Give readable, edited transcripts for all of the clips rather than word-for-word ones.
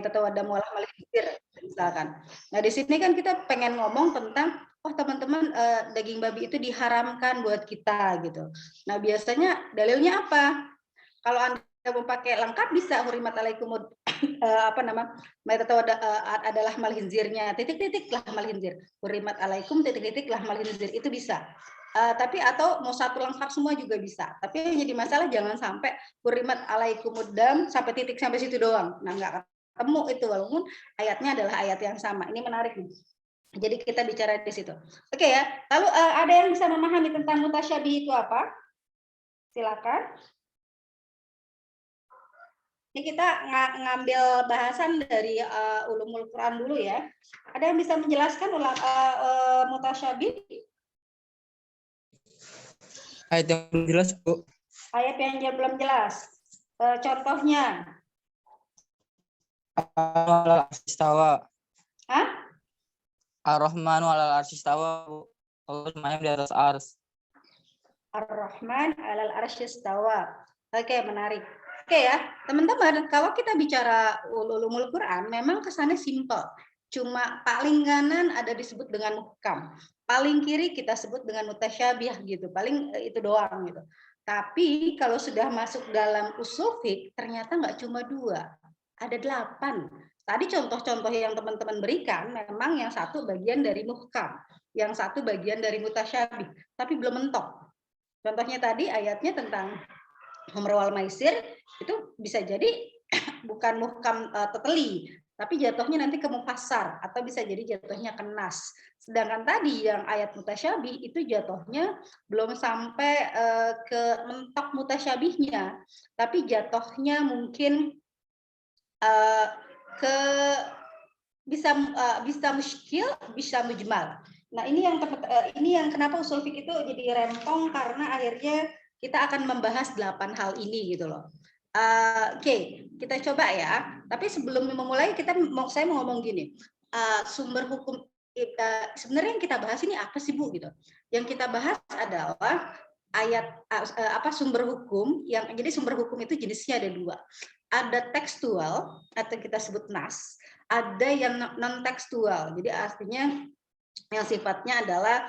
tatawaddamu walah malihzir misalkan. Nah, di sini kan kita pengen ngomong tentang oh teman-teman daging babi itu diharamkan buat kita gitu. Nah, biasanya dalilnya apa? Kalau Anda mau pakai lengkap bisa hurimat alaikumud apa nama adalah malhinzirnya titik-titik lah malhinzir. Hurimat alaikum titik-titik lah malhinzir itu bisa. Tapi atau mau satu lengkap semua juga bisa. Tapi yang jadi masalah jangan sampai hurimat alaikumuddam sampai titik sampai situ doang. Nah, nggak ketemu itu walaupun ayatnya adalah ayat yang sama. Ini menarik nih. Jadi kita bicara di situ. Oke ya. Lalu ada yang bisa memahami tentang mutasyabih itu apa? Silakan. Ini kita ngambil bahasan dari ulumul Quran dulu ya. Ada yang bisa menjelaskan mutasyabih? Ayat yang belum jelas, Bu. Ayat yang belum jelas. Contohnya. Al istawa. Hah? Ar-Rahmanu 'alal arsy istawa. Allah semuanya di atas ars. Ar-Rahman 'alal arsy istawa. Oke, menarik. Oke ya, teman-teman, kalau kita bicara ulumul Quran, memang kesannya simpel. Cuma paling kanan ada disebut dengan muhkam. Paling kiri kita sebut dengan mutasyabih gitu. Paling itu doang gitu. Tapi kalau sudah masuk dalam usul fiqh, ternyata nggak cuma 2, ada 8. Tadi contoh-contoh yang teman-teman berikan, memang yang satu bagian dari muhkam, yang satu bagian dari mutasyabih, tapi belum mentok. Contohnya tadi ayatnya tentang Khamr wal Maisir itu bisa jadi bukan muhkam totally, tapi jatuhnya nanti ke mufassar atau bisa jadi jatuhnya ke nas. Sedangkan tadi yang ayat mutasyabih itu jatuhnya belum sampai ke mentok mutasyabihnya, tapi jatuhnya mungkin ke bisa muskil, bisa mujmal. Nah, ini yang kenapa usul fiqh itu jadi rempong karena akhirnya kita akan membahas 8 hal ini gitu loh. Oke, kita coba ya. Tapi sebelum memulai saya mau ngomong gini. Sumber hukum sebenarnya yang kita bahas ini apa sih Bu gitu. Yang kita bahas adalah ayat sumber hukum jadi sumber hukum itu jenisnya ada 2. Ada tekstual atau kita sebut nas, ada yang non tekstual. Jadi artinya yang sifatnya adalah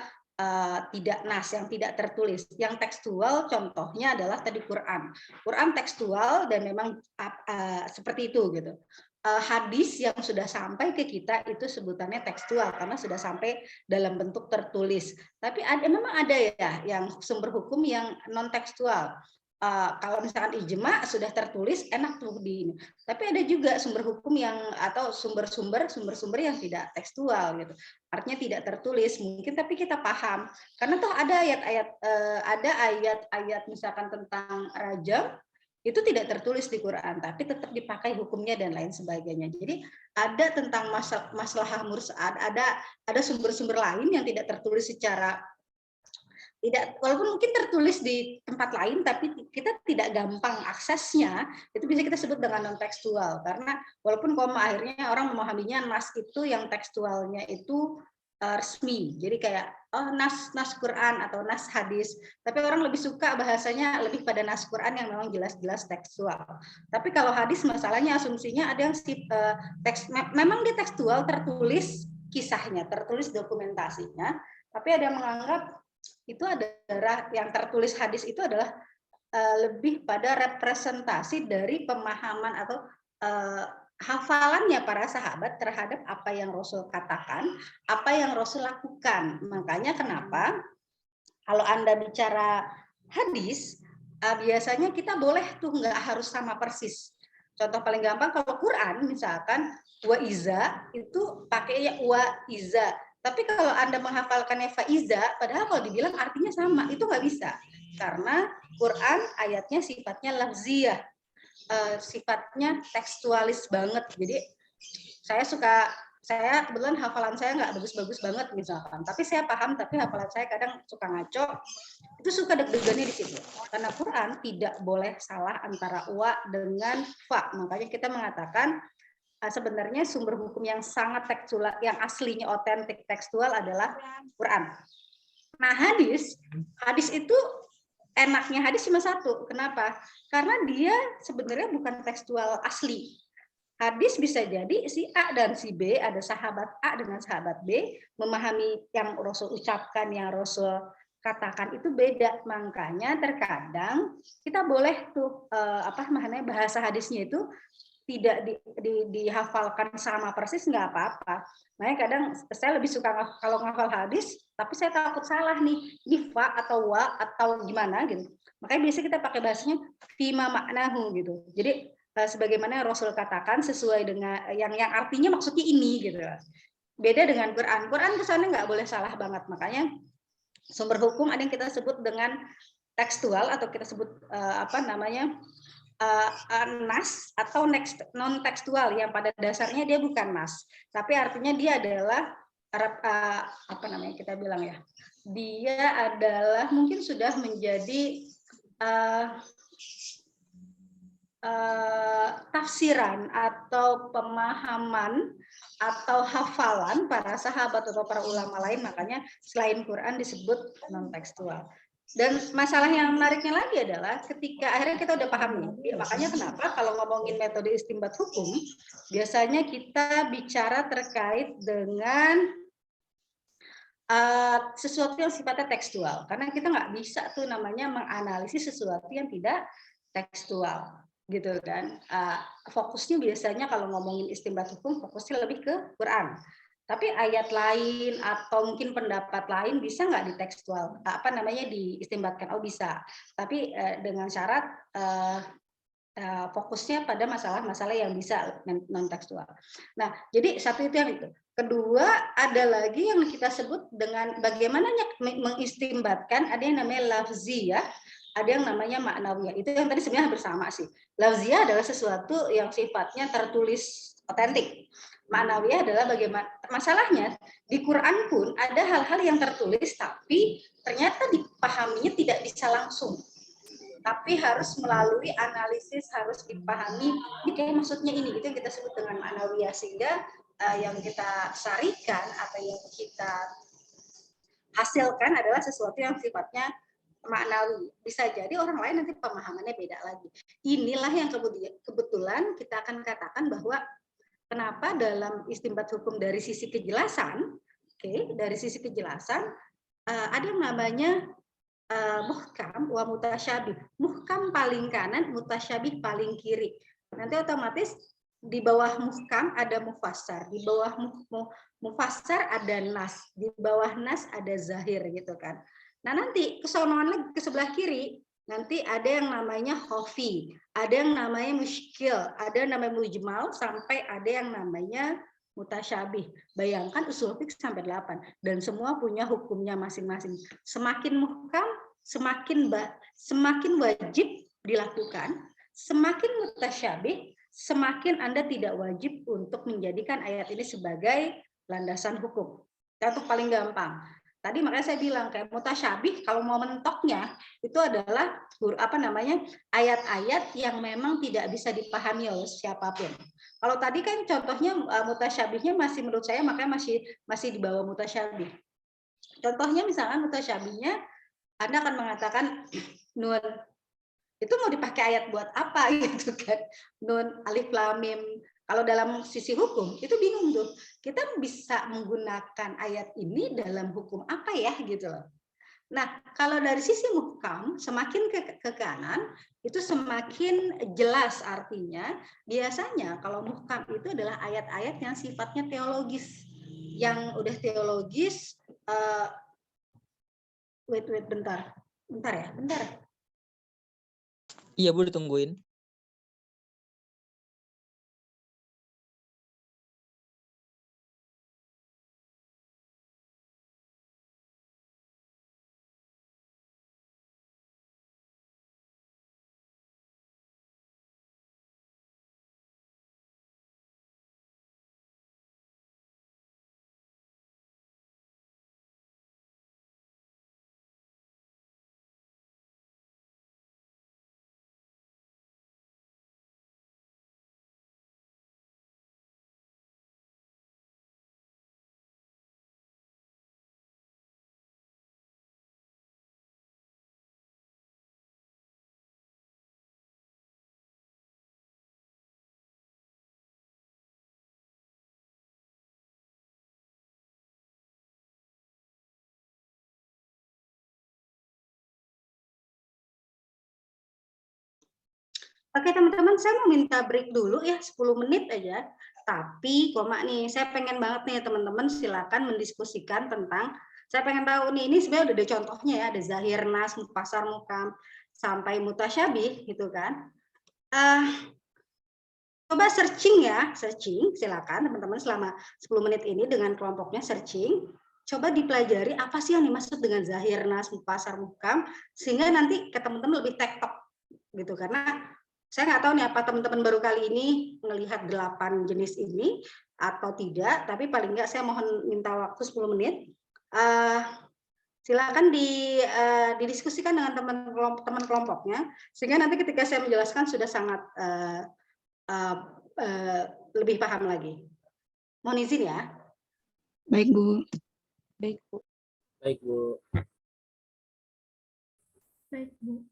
tidak nas, yang tidak tertulis. Yang tekstual contohnya adalah tadi Quran. Quran tekstual dan memang seperti itu gitu. Hadis yang sudah sampai ke kita itu sebutannya tekstual karena sudah sampai dalam bentuk tertulis. Tapi memang ada ya yang sumber hukum yang non tekstual. Kalau misalkan ijma sudah tertulis enak tuh di ini. Tapi ada juga sumber hukum yang atau sumber-sumber yang tidak tekstual gitu. Artinya tidak tertulis mungkin tapi kita paham. Karena toh ada ayat-ayat misalkan tentang rajam itu tidak tertulis di Quran tapi tetap dipakai hukumnya dan lain sebagainya. Jadi ada tentang maslahah mursal, ada sumber-sumber lain yang tidak tertulis secara walaupun mungkin tertulis di tempat lain tapi kita tidak gampang aksesnya, itu bisa kita sebut dengan non tekstual karena walaupun akhirnya orang memahaminya nas itu yang tekstualnya itu resmi, jadi kayak nas Quran atau nas hadis, tapi orang lebih suka bahasanya lebih pada nas Quran yang memang jelas-jelas tekstual. Tapi kalau hadis masalahnya asumsinya ada yang memang dia tekstual, tertulis kisahnya, tertulis dokumentasinya, tapi ada yang menganggap itu adalah yang tertulis hadis itu adalah lebih pada representasi dari pemahaman atau hafalannya para sahabat terhadap apa yang Rasul katakan, apa yang Rasul lakukan. Makanya kenapa kalau Anda bicara hadis, biasanya kita boleh tuh nggak harus sama persis. Contoh paling gampang kalau Quran misalkan wa iza itu pakainya wa iza. Tapi kalau Anda menghafalkannya faiza, padahal kalau dibilang artinya sama, itu nggak bisa. Karena Quran ayatnya sifatnya lafziyah, sifatnya tekstualis banget. Jadi saya kebetulan hafalan saya nggak bagus-bagus banget misalkan, tapi saya paham, tapi hafalan saya kadang suka ngaco, itu suka deg-degannya di situ. Karena Quran tidak boleh salah antara wa dengan fa. Makanya kita mengatakan sebenarnya sumber hukum yang sangat tekstual, yang aslinya otentik tekstual adalah Quran. Nah, hadis itu enaknya hadis cuma satu. Kenapa? Karena dia sebenarnya bukan tekstual asli. Hadis bisa jadi si A dan si B, ada sahabat A dengan sahabat B, memahami yang Rasul ucapkan, yang Rasul katakan itu beda. Makanya terkadang kita boleh tuh bahasa hadisnya itu tidak dihafalkan sama persis, nggak apa-apa. Makanya kadang saya lebih suka kalau ngafal hadis, tapi saya takut salah nih, ini fa atau wa atau gimana gitu. Makanya biasanya kita pakai bahasanya fima maknahu gitu. Jadi sebagaimana Rasul katakan sesuai dengan yang artinya maksudnya ini gitu. Beda dengan Quran. Quran kesannya nggak boleh salah banget. Makanya sumber hukum ada yang kita sebut dengan tekstual atau kita sebut nas atau non tekstual yang pada dasarnya dia bukan nas, tapi artinya dia adalah kita bilang ya, dia adalah mungkin sudah menjadi tafsiran atau pemahaman atau hafalan para sahabat atau para ulama lain, makanya selain Quran disebut non tekstual. Dan masalah yang menariknya lagi adalah ketika akhirnya kita udah paham nih, makanya kenapa kalau ngomongin metode istinbat hukum, biasanya kita bicara terkait dengan sesuatu yang sifatnya tekstual, karena kita nggak bisa tuh namanya menganalisis sesuatu yang tidak tekstual, gitu kan. Fokusnya biasanya kalau ngomongin istinbat hukum fokusnya lebih ke Quran. Tapi ayat lain atau mungkin pendapat lain bisa nggak ditekstual, diistimbatkan? Oh bisa, tapi dengan syarat fokusnya pada masalah-masalah yang bisa non tekstual. Nah, jadi satu itu yang itu. Kedua, ada lagi yang kita sebut dengan bagaimana mengistimbatkan, ada yang namanya lafziyah, ada yang namanya maknawiyah. Itu yang tadi sebenarnya hampir sama sih. Lafziyah adalah sesuatu yang sifatnya tertulis otentik. Maknawiyah adalah bagaimana masalahnya di Quran pun ada hal-hal yang tertulis tapi ternyata dipahaminya tidak bisa langsung, tapi harus melalui analisis, harus dipahami ini kayak maksudnya ini, itu yang kita sebut dengan maknawiyah. Sehingga yang kita sarikan atau yang kita hasilkan adalah sesuatu yang sifatnya maknawi. Bisa jadi orang lain nanti pemahamannya beda lagi. Inilah yang kebetulan kita akan katakan bahwa kenapa dalam istinbat hukum dari sisi kejelasan, dari sisi kejelasan ada yang namanya muhkam wa mutasyabih. Muhkam paling kanan, mutasyabih paling kiri. Nanti otomatis di bawah muhkam ada mufassar, di bawah mufassar ada nas, di bawah nas ada zahir gitu kan. Nah nanti kesonoan lagi ke sebelah kiri, nanti ada yang namanya khofi, ada yang namanya muskil, ada yang namanya mujmal, sampai ada yang namanya mutasyabih. Bayangkan usul fiqh sampai 8 dan semua punya hukumnya masing-masing. Semakin muhkam, semakin wajib dilakukan, semakin mutasyabih, semakin Anda tidak wajib untuk menjadikan ayat ini sebagai landasan hukum. Contoh paling gampang. Tadi makanya saya bilang kayak mutasyabih kalau mau mentoknya itu adalah ayat-ayat yang memang tidak bisa dipahami oleh siapapun. Kalau tadi kan contohnya mutasyabihnya masih menurut saya makanya masih di bawah mutasyabih. Contohnya misalkan mutasyabihnya Anda akan mengatakan nun itu mau dipakai ayat buat apa gitu kan, nun, alif, lam, mim. Kalau dalam sisi hukum itu bingung tuh, kita bisa menggunakan ayat ini dalam hukum apa ya gitu loh. Nah kalau dari sisi muhkam semakin ke kanan itu semakin jelas artinya. Biasanya kalau muhkam itu adalah ayat-ayat yang sifatnya teologis, yang udah teologis. Wait bentar ya, bentar. Iya, Bu, ditungguin. Oke teman-teman, saya mau minta break dulu ya 10 menit aja. Tapi koma nih, saya pengen banget nih teman-teman silakan mendiskusikan tentang, saya pengen tahu nih, ini sebenarnya udah ada contohnya ya, ada zahir, nas, pasar, mukam, sampai mutasyabih gitu kan. Coba searching ya, searching silakan teman-teman selama 10 menit ini dengan kelompoknya searching. Coba dipelajari apa sih yang dimaksud dengan zahir, nas, pasar, mukam, sehingga nanti ke teman-teman lebih tektok gitu, karena saya nggak tahu nih apa teman-teman baru kali ini melihat 8 jenis ini atau tidak, tapi paling nggak saya mohon minta waktu 10 menit. Silakan didiskusikan dengan teman kelompoknya, sehingga nanti ketika saya menjelaskan sudah sangat lebih paham lagi. Mohon izin ya. Baik, Bu. Baik, Bu. Baik, Bu. Baik, Bu.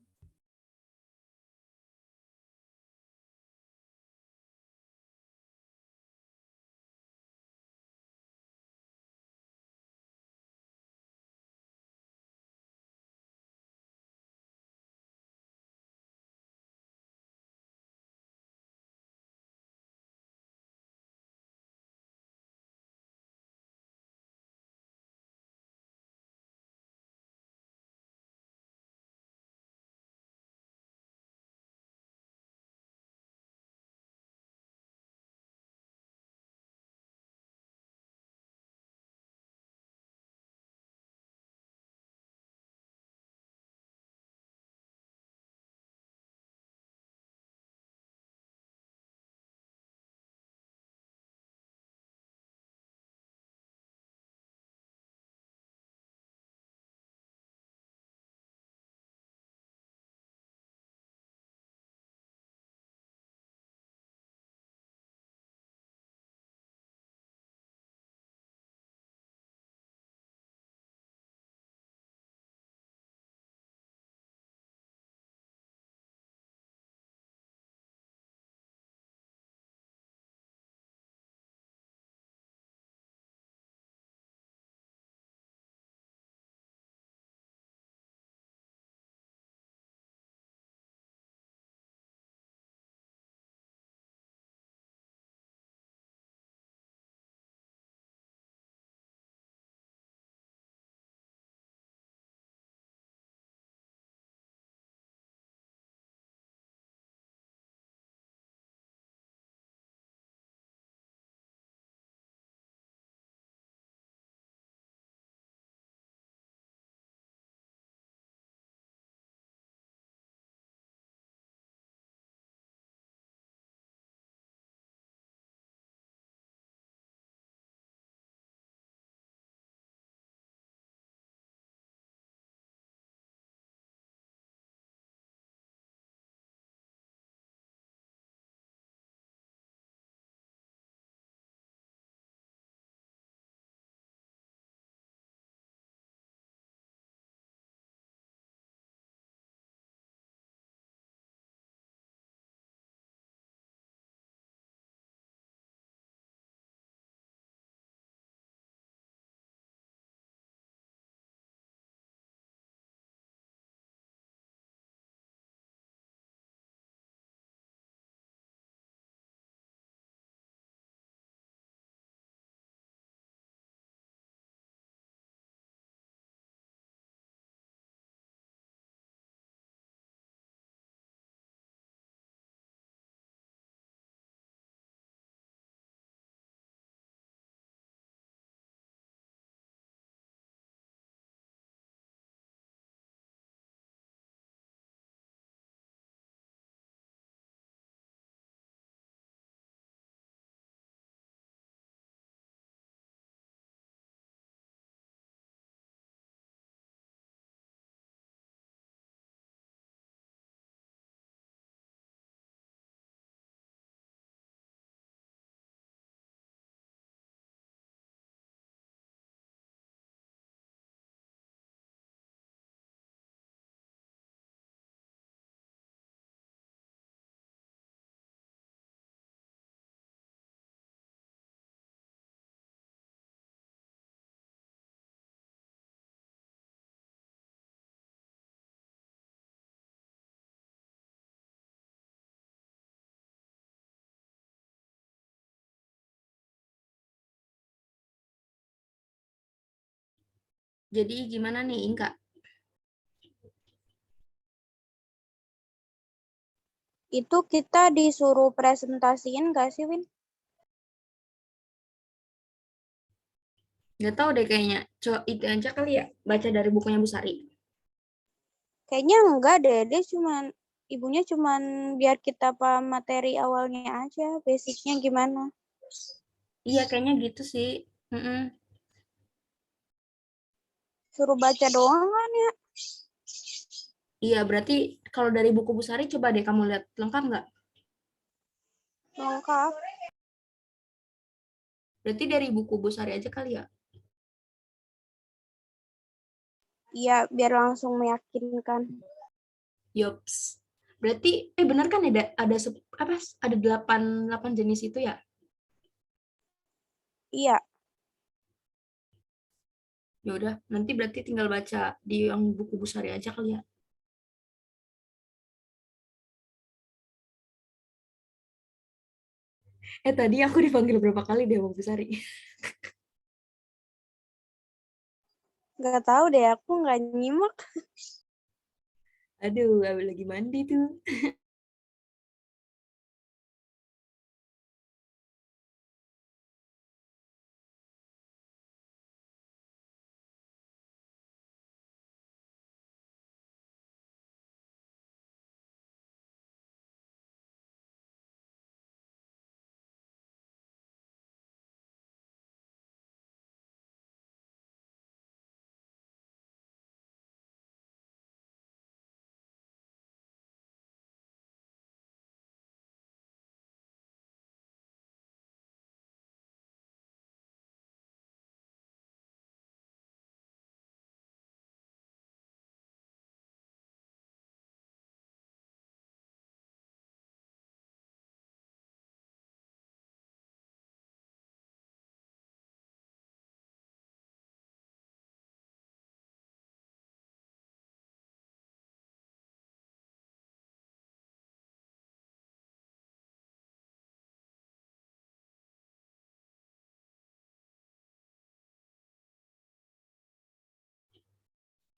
Jadi gimana nih, Inka? Itu kita disuruh presentasiin nggak sih, Win? Nggak tahu deh kayaknya. Itu aja kali ya, baca dari bukunya Bu Sari. Kayaknya enggak deh, ibunya cuman biar kita paham materi awalnya aja, basicnya gimana. Iya, kayaknya gitu sih. Mm-mm. Suruh baca doang kan ya? Iya, berarti kalau dari buku Bu Sari, coba deh kamu lihat lengkap nggak? Lengkap. Berarti dari buku Bu Sari aja kali ya? Iya, biar langsung meyakinkan. Yops. Berarti, benar kan ada 8 jenis itu ya? Iya, Ya udah, nanti berarti tinggal baca di yang buku Bu Sari aja kali ya. Tadi aku dipanggil berapa kali deh sama Bu Sari? nggak tahu deh, aku nggak nyimak. Aduh, Abel lagi mandi tuh.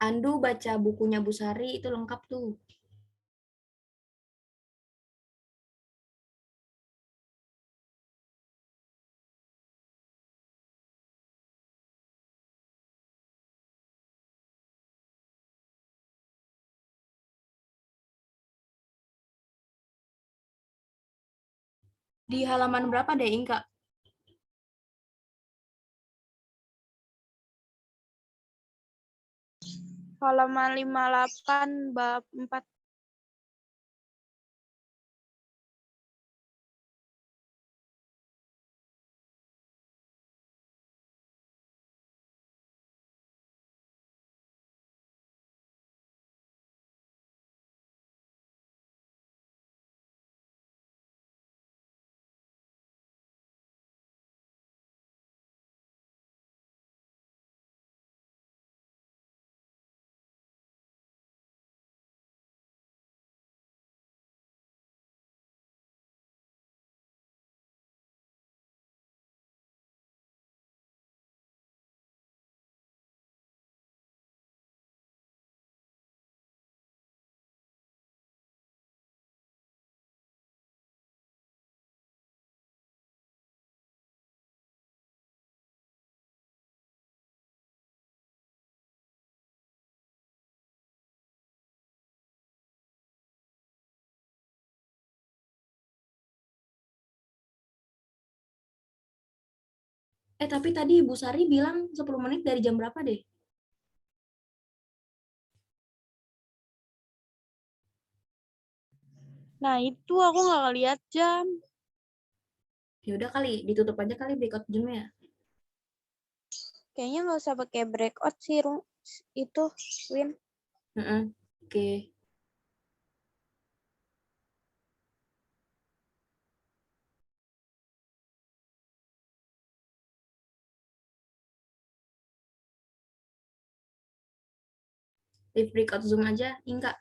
Andu baca bukunya Bu Sari itu lengkap tuh. Di halaman berapa deh, Inka? Halaman 58 bab 4. Tapi tadi Bu Sari bilang 10 menit dari jam berapa deh? Nah, itu aku nggak lihat jam. Ya udah kali, ditutup aja kali breakout zoom-nya. Kayaknya nggak usah pakai breakout sih, itu, Win. Oke. Leave breakout zoom aja, Inka.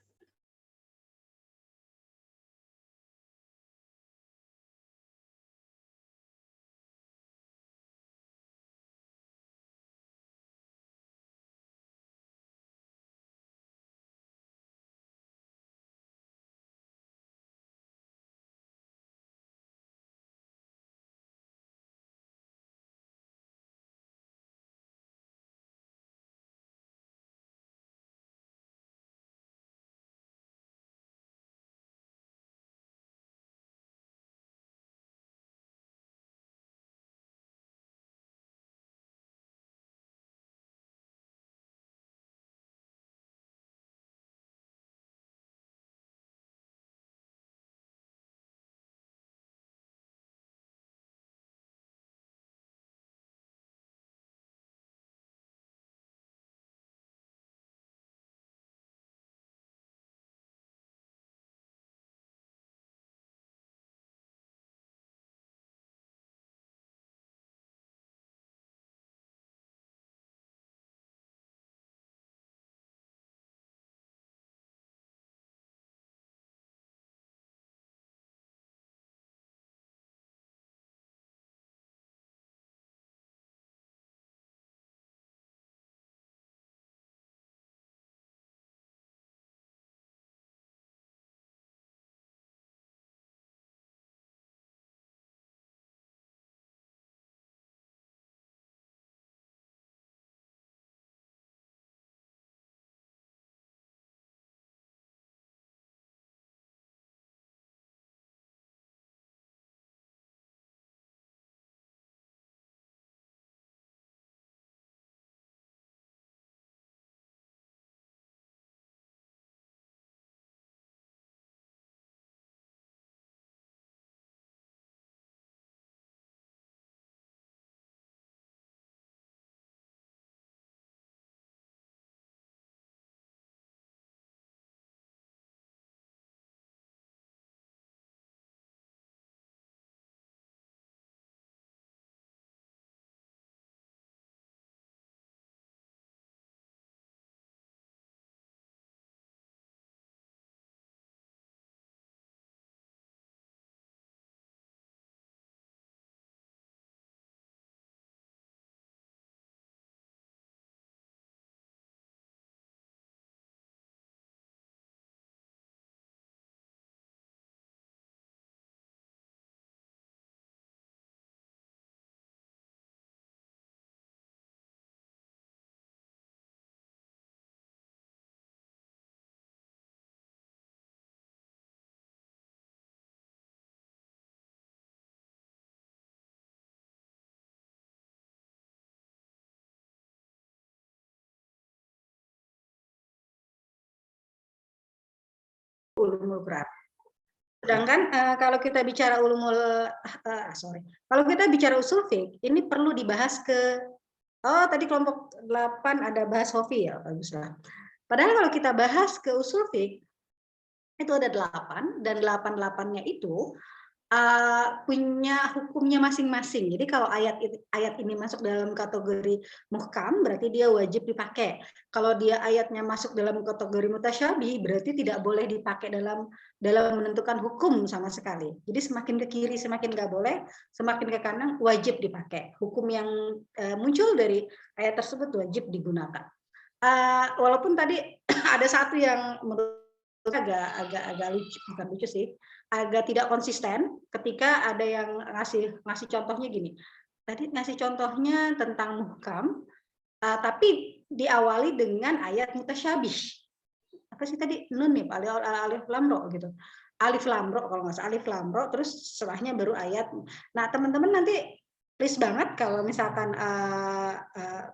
ulumul Quran. Sedangkan kalau kita bicara kalau kita bicara usul fiqh, ini perlu dibahas tadi kelompok 8 ada bahas hofi ya, baguslah. Padahal kalau kita bahas ke usul fiqh, itu ada 8, dan 8-8-nya itu punya hukumnya masing-masing. Jadi kalau ayat ini masuk dalam kategori muhkam, berarti dia wajib dipakai. Kalau dia ayatnya masuk dalam kategori mutasyabih, berarti tidak boleh dipakai dalam menentukan hukum sama sekali. Jadi semakin ke kiri semakin nggak boleh, semakin ke kanan wajib dipakai. Hukum yang muncul dari ayat tersebut wajib digunakan. Walaupun tadi ada satu yang menurut agak lucu, bukan lucu sih, agak tidak konsisten ketika ada yang ngasih contohnya gini. Tadi ngasih contohnya tentang muhkam, tapi diawali dengan ayat mutasyabih. Apa sih tadi? Nun nih, alif lam ro gitu. Alif lam ro kalau nggak salah, alif lam ro, terus setelahnya baru ayat. Nah, teman-teman nanti please banget kalau misalkan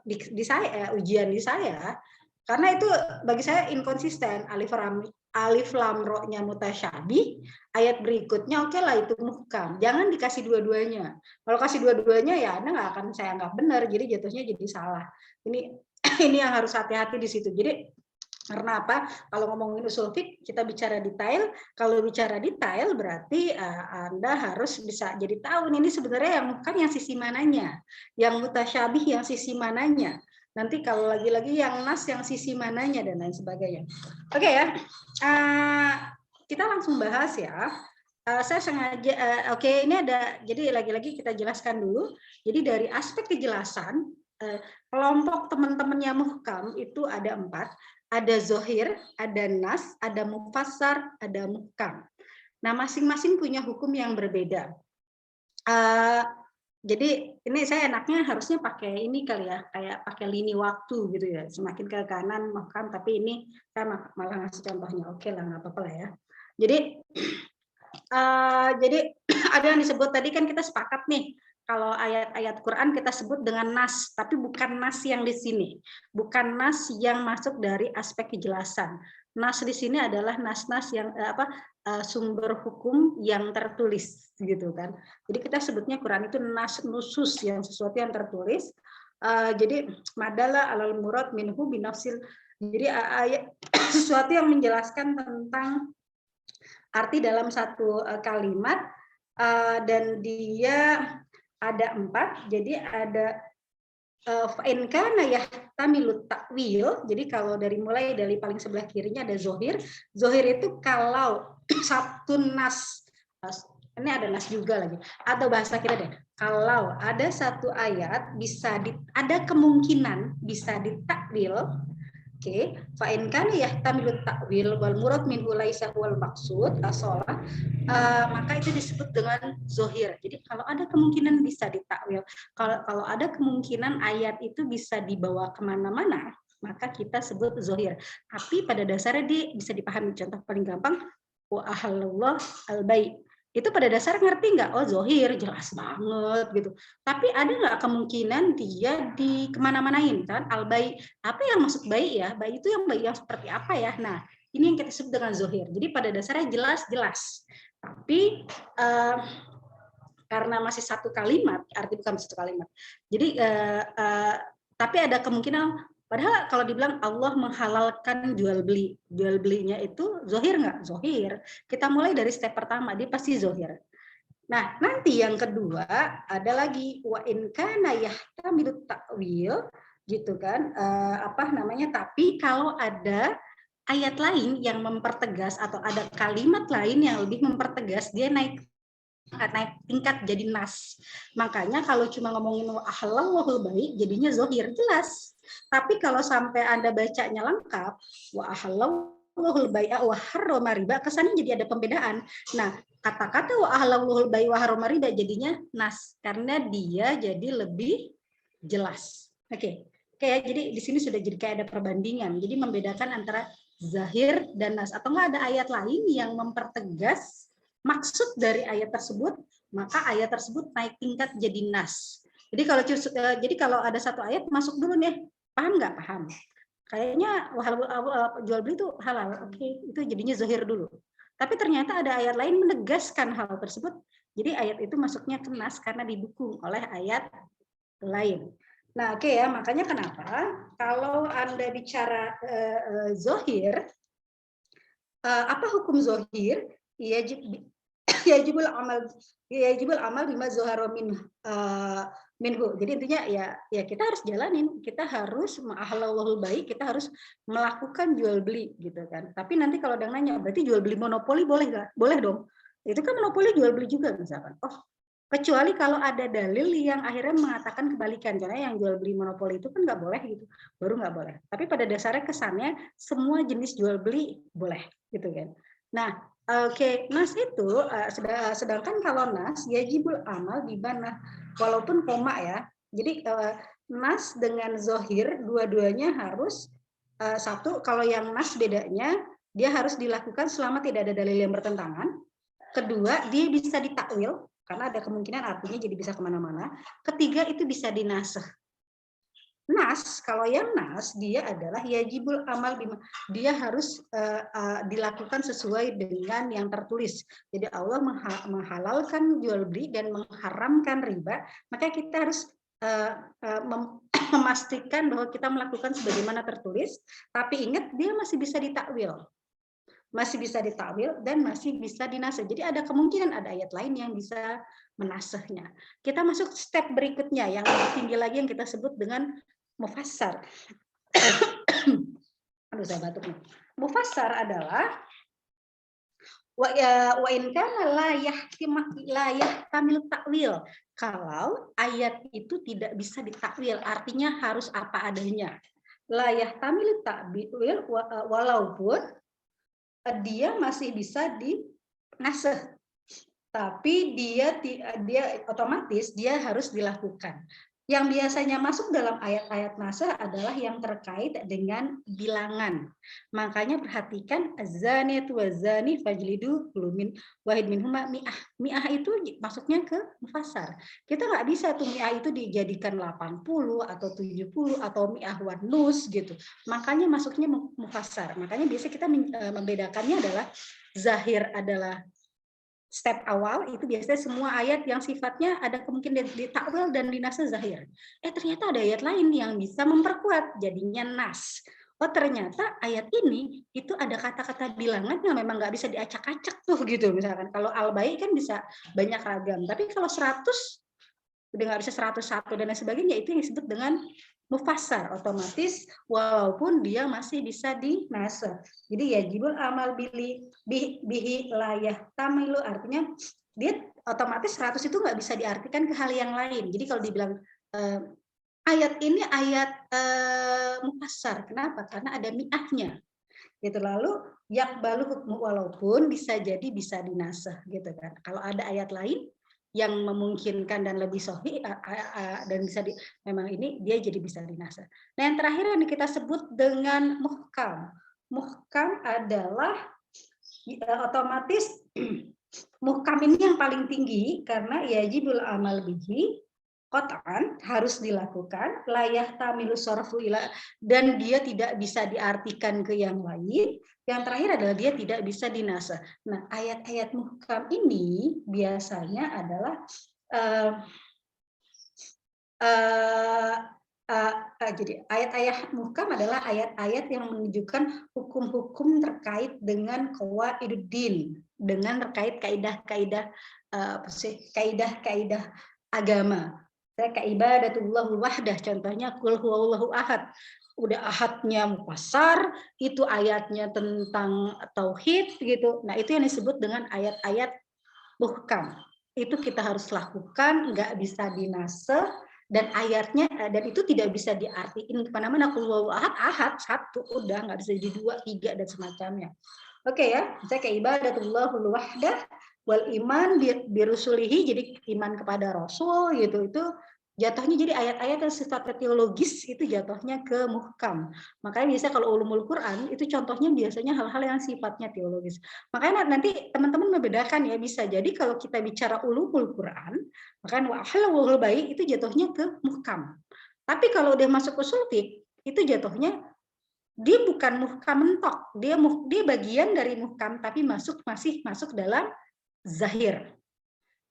di saya ujian di saya, karena itu bagi saya inkonsisten. Alif lam ro-nya mutasyabih, ayat berikutnya oke lah itu muhkam. Jangan dikasih dua-duanya. Kalau kasih dua-duanya ya Anda nggak akan, saya nggak benar, jadi jatuhnya jadi salah. Ini yang harus hati-hati di situ. Jadi karena apa? Kalau ngomongin usul fiqh kita bicara detail. Kalau bicara detail berarti Anda harus bisa jadi tahu ini sebenarnya yang muhkam yang sisi mananya, yang mutasyabih yang sisi mananya. Nanti kalau lagi-lagi yang nas yang sisi mananya dan lain sebagainya. Oke ya, kita langsung bahas ya. Saya sengaja, ini ada, jadi lagi-lagi kita jelaskan dulu. Jadi dari aspek kejelasan, kelompok teman-teman yang muhkam itu ada 4. Ada zohir, ada nas, ada mufassar, ada muhkam. Nah, masing-masing punya hukum yang berbeda. Jadi ini saya enaknya harusnya pakai ini kali ya, kayak pakai lini waktu gitu ya, semakin ke kanan muhkam, tapi ini saya malah ngasih contohnya. Oke lah, nggak apa-apa lah ya. Jadi ada yang disebut tadi kan kita sepakat nih, kalau ayat-ayat Quran kita sebut dengan nas, tapi bukan nas yang di sini, bukan nas yang masuk dari aspek kejelasan. Nas di sini adalah nas-nas yang sumber hukum yang tertulis gitu kan. Jadi kita sebutnya Quran itu nas nusus, yang sesuatu yang tertulis. Jadi madalla alal murad minhu binafsil. Jadi ayat sesuatu yang menjelaskan tentang arti dalam satu kalimat, dan dia ada 4. Jadi ada in kana yahtamilu ta'wil. Jadi kalau mulai dari paling sebelah kirinya ada zohir. Zohir itu kalau satu nas, ini ada nas juga lagi, atau bahasa kita deh, kalau ada satu ayat ada kemungkinan bisa ditakwil. Oke, fa in kana yahtamilu ta'wil wal murad minhu laisa wal maqsud asolah, maka itu disebut dengan zohir. Jadi kalau ada kemungkinan bisa ditakwil, kalau ada kemungkinan ayat itu bisa dibawa kemana-mana, maka kita sebut zohir. Tapi pada dasarnya dia bisa dipahami. Contoh paling gampang, wa ahallallah al-bai'. Itu pada dasar ngerti nggak? Oh zohir, jelas banget gitu. Tapi ada nggak kemungkinan dia di kemana-manain kan? Al-bai'. Apa yang maksud bai ya? Bai itu yang seperti apa ya? Nah, ini yang kita sebut dengan zohir. Jadi pada dasarnya jelas. Tapi karena masih satu kalimat, arti bukan satu kalimat. Jadi tapi ada kemungkinan. Padahal kalau dibilang Allah menghalalkan jual belinya itu zohir nggak? Zohir. Kita mulai dari step pertama, dia pasti zohir. Nah, nanti yang kedua ada lagi wa in kana yahtamilu ta'wil gitu kan, tapi kalau ada ayat lain yang mempertegas atau ada kalimat lain yang lebih mempertegas, dia naik tingkat jadi nas. Makanya kalau cuma ngomongin wa ahallallahul bai' jadinya zohir, jelas. Tapi kalau sampai Anda bacanya lengkap, wa ahallallahul bai'a wa harrama riba, kesannya jadi ada pembedaan. Nah, kata-kata wa ahallallahul bai'a wa harrama riba jadinya nas karena dia jadi lebih jelas. Oke, ya, jadi di sini sudah jadi kayak ada perbandingan. Jadi membedakan antara zahir dan nas, atau enggak ada ayat lain yang mempertegas maksud dari ayat tersebut, maka ayat tersebut naik tingkat jadi nas. Jadi kalau ada satu ayat masuk dulu nih, paham nggak? Paham. Kayaknya jual beli itu halal, oke, itu jadinya zahir dulu. Tapi ternyata ada ayat lain menegaskan hal tersebut. Jadi ayat itu masuknya ke nas karena didukung oleh ayat lain. Nah, oke ya, makanya kenapa kalau Anda bicara zohir, apa hukum zohir? Yajibul amal bima zoharo minhu. Jadi intinya ya kita harus jalanin, kita harus ma'ahallahul baik, kita harus melakukan jual beli gitu kan. Tapi nanti kalau ada yang nanya, berarti jual beli monopoli boleh nggak? Boleh dong. Itu kan monopoli jual beli juga misalkan. Oh, kecuali kalau ada dalil yang akhirnya mengatakan kebalikan, karena yang jual beli monopoli itu kan nggak boleh gitu, baru nggak boleh. Tapi pada dasarnya kesannya semua jenis jual beli boleh gitu kan. Nah, oke, nas itu sedangkan kalau nas yajibul amal bimana, walaupun koma ya. Jadi nas dengan zohir dua-duanya harus satu, kalau yang nas bedanya dia harus dilakukan selama tidak ada dalil yang bertentangan. Kedua, dia bisa ditakwil karena ada kemungkinan artinya jadi bisa kemana-mana. Ketiga, itu bisa dinasah. Nas, kalau yang nas dia adalah yajibul amal bima, dia harus dilakukan sesuai dengan yang tertulis. Jadi Allah menghalalkan jual beli dan mengharamkan riba, maka kita harus memastikan bahwa kita melakukan sebagaimana tertulis, tapi ingat dia masih bisa ditakwil. Masih bisa ditakwil dan masih bisa dinasah. Jadi ada kemungkinan ada ayat lain yang bisa menasahnya. Kita masuk step berikutnya yang lebih tinggi lagi yang kita sebut dengan mufassar. Aduh, saya batuk nih. Mufassar adalah wa in kana la yahtamilu ta'wil. Kalau ayat itu tidak bisa ditakwil, artinya harus apa adanya. La yahtamilu ta'wil walaupun dia masih bisa dinasah, tapi dia otomatis dia harus dilakukan. Yang biasanya masuk dalam ayat-ayat nasah adalah yang terkait dengan bilangan. Makanya perhatikan azaniyatu wazani fajlidu kulumin wahid minhuma mi'ah. Mi'ah itu masuknya ke mufassar. Kita nggak bisa tuh mi'ah itu dijadikan 80 atau 70 atau mi'ah wan nus gitu. Makanya masuknya mufassar. Makanya biasa kita membedakannya adalah zahir adalah step awal, itu biasanya semua ayat yang sifatnya ada kemungkinan ditakwil dan dinasah zahir. Ternyata ada ayat lain yang bisa memperkuat, jadinya nas. Oh ternyata ayat ini itu ada kata-kata bilangan yang memang nggak bisa diacak-acak tuh gitu. Misalkan kalau al-baik kan bisa banyak ragam, tapi kalau 100 udah nggak bisa 101 dan lain sebagainya, itu yang disebut dengan mufassar, otomatis walaupun dia masih bisa dinasah. Jadi yajibul amal bihi layah tamilu, artinya dia otomatis 100 itu nggak bisa diartikan ke hal yang lain. Jadi kalau dibilang ayat ini ayat mufassar, kenapa? Karena ada mi'ahnya. Gitu. Lalu yang balu hukmu walaupun bisa jadi bisa dinasah gitu kan. Kalau ada ayat lain yang memungkinkan dan lebih sahih dan bisa memang ini dia jadi bisa dinasah. Nah, yang terakhir yang kita sebut dengan muhkam. Muhkam adalah otomatis muhkam ini yang paling tinggi karena yajibul amal bihi qat'an harus dilakukan, layah tamilu sorfu ila, dan dia tidak bisa diartikan ke yang lain. Yang terakhir adalah dia tidak bisa dinasah. Nah, ayat-ayat muhkam ini biasanya adalah jadi ayat-ayat muhkam adalah ayat-ayat yang menunjukkan hukum-hukum terkait dengan qawaiduddin, dengan terkait kaidah-kaidah kaidah-kaidah agama. Kayak ibadatullah wahdah, contohnya qul huwallahu ahad. Udah ahadnya mufassar, itu ayatnya tentang tauhid gitu. Nah, itu yang disebut dengan ayat-ayat muhkam. Itu kita harus lakukan, nggak bisa dinasah, dan ayatnya dan itu tidak bisa diartiin kemana-mana. Qul huwallahu ahad, ahad satu, udah nggak bisa jadi 2, 3 dan semacamnya. Oke ya, misalnya kayak ibadatullahul wahdah wal iman birusulihi, jadi iman kepada Rasul gitu, itu jatuhnya jadi ayat-ayat yang sifatnya teologis itu jatuhnya ke muhkam. Makanya biasanya kalau ulumul Quran itu contohnya biasanya hal-hal yang sifatnya teologis. Makanya nanti teman-teman membedakan ya, bisa jadi kalau kita bicara ulumul Quran, makanya wa halalul baik itu jatuhnya ke muhkam. Tapi kalau udah masuk usul fiqh itu jatuhnya dia bukan muhkam mentok, dia bagian dari muhkam tapi masih masuk dalam zahir.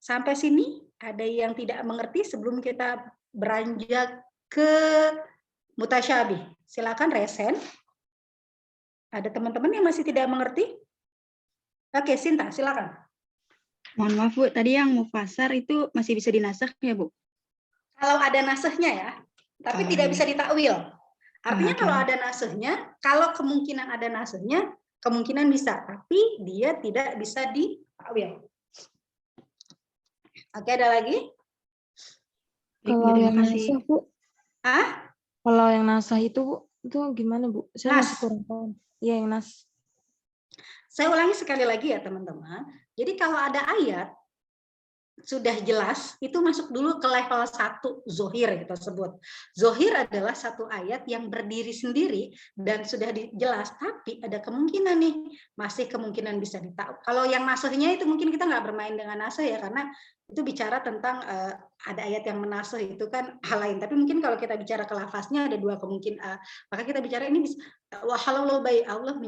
Sampai sini ada yang tidak mengerti sebelum kita beranjak ke mutasyabih? Silakan resen. Ada teman-teman yang masih tidak mengerti? Oke, Sinta, silakan. Mohon maaf Bu, tadi yang mufassar itu masih bisa dinasakh ya Bu? Kalau ada nasehnya ya, tapi tidak bisa ditakwil. Artinya oke. kalau ada nasehnya, kalau kemungkinan ada nasehnya, kemungkinan bisa, tapi dia tidak bisa ditakwil. Oke, ada lagi? Baik, Kalau terima yang kasih. nasah, Bu, Ah, kalau yang nasah itu, Bu, itu gimana, Bu? Saya Nas. masih kurang paham. Iya, yang nas. Saya ulangi sekali lagi ya teman-teman. Jadi kalau ada ayat sudah jelas, itu masuk dulu ke level 1 zohir kita sebut. Zohir adalah satu ayat yang berdiri sendiri dan sudah jelas, tapi ada kemungkinan nih, masih kemungkinan bisa ditahu. Kalau yang nasehnya itu mungkin kita nggak bermain dengan naseh ya, karena itu bicara tentang ada ayat yang menaseh itu kan hal lain. Tapi mungkin kalau kita bicara ke lafaznya ada dua kemungkinan. Maka kita bicara ini bisa wahalau baik Allah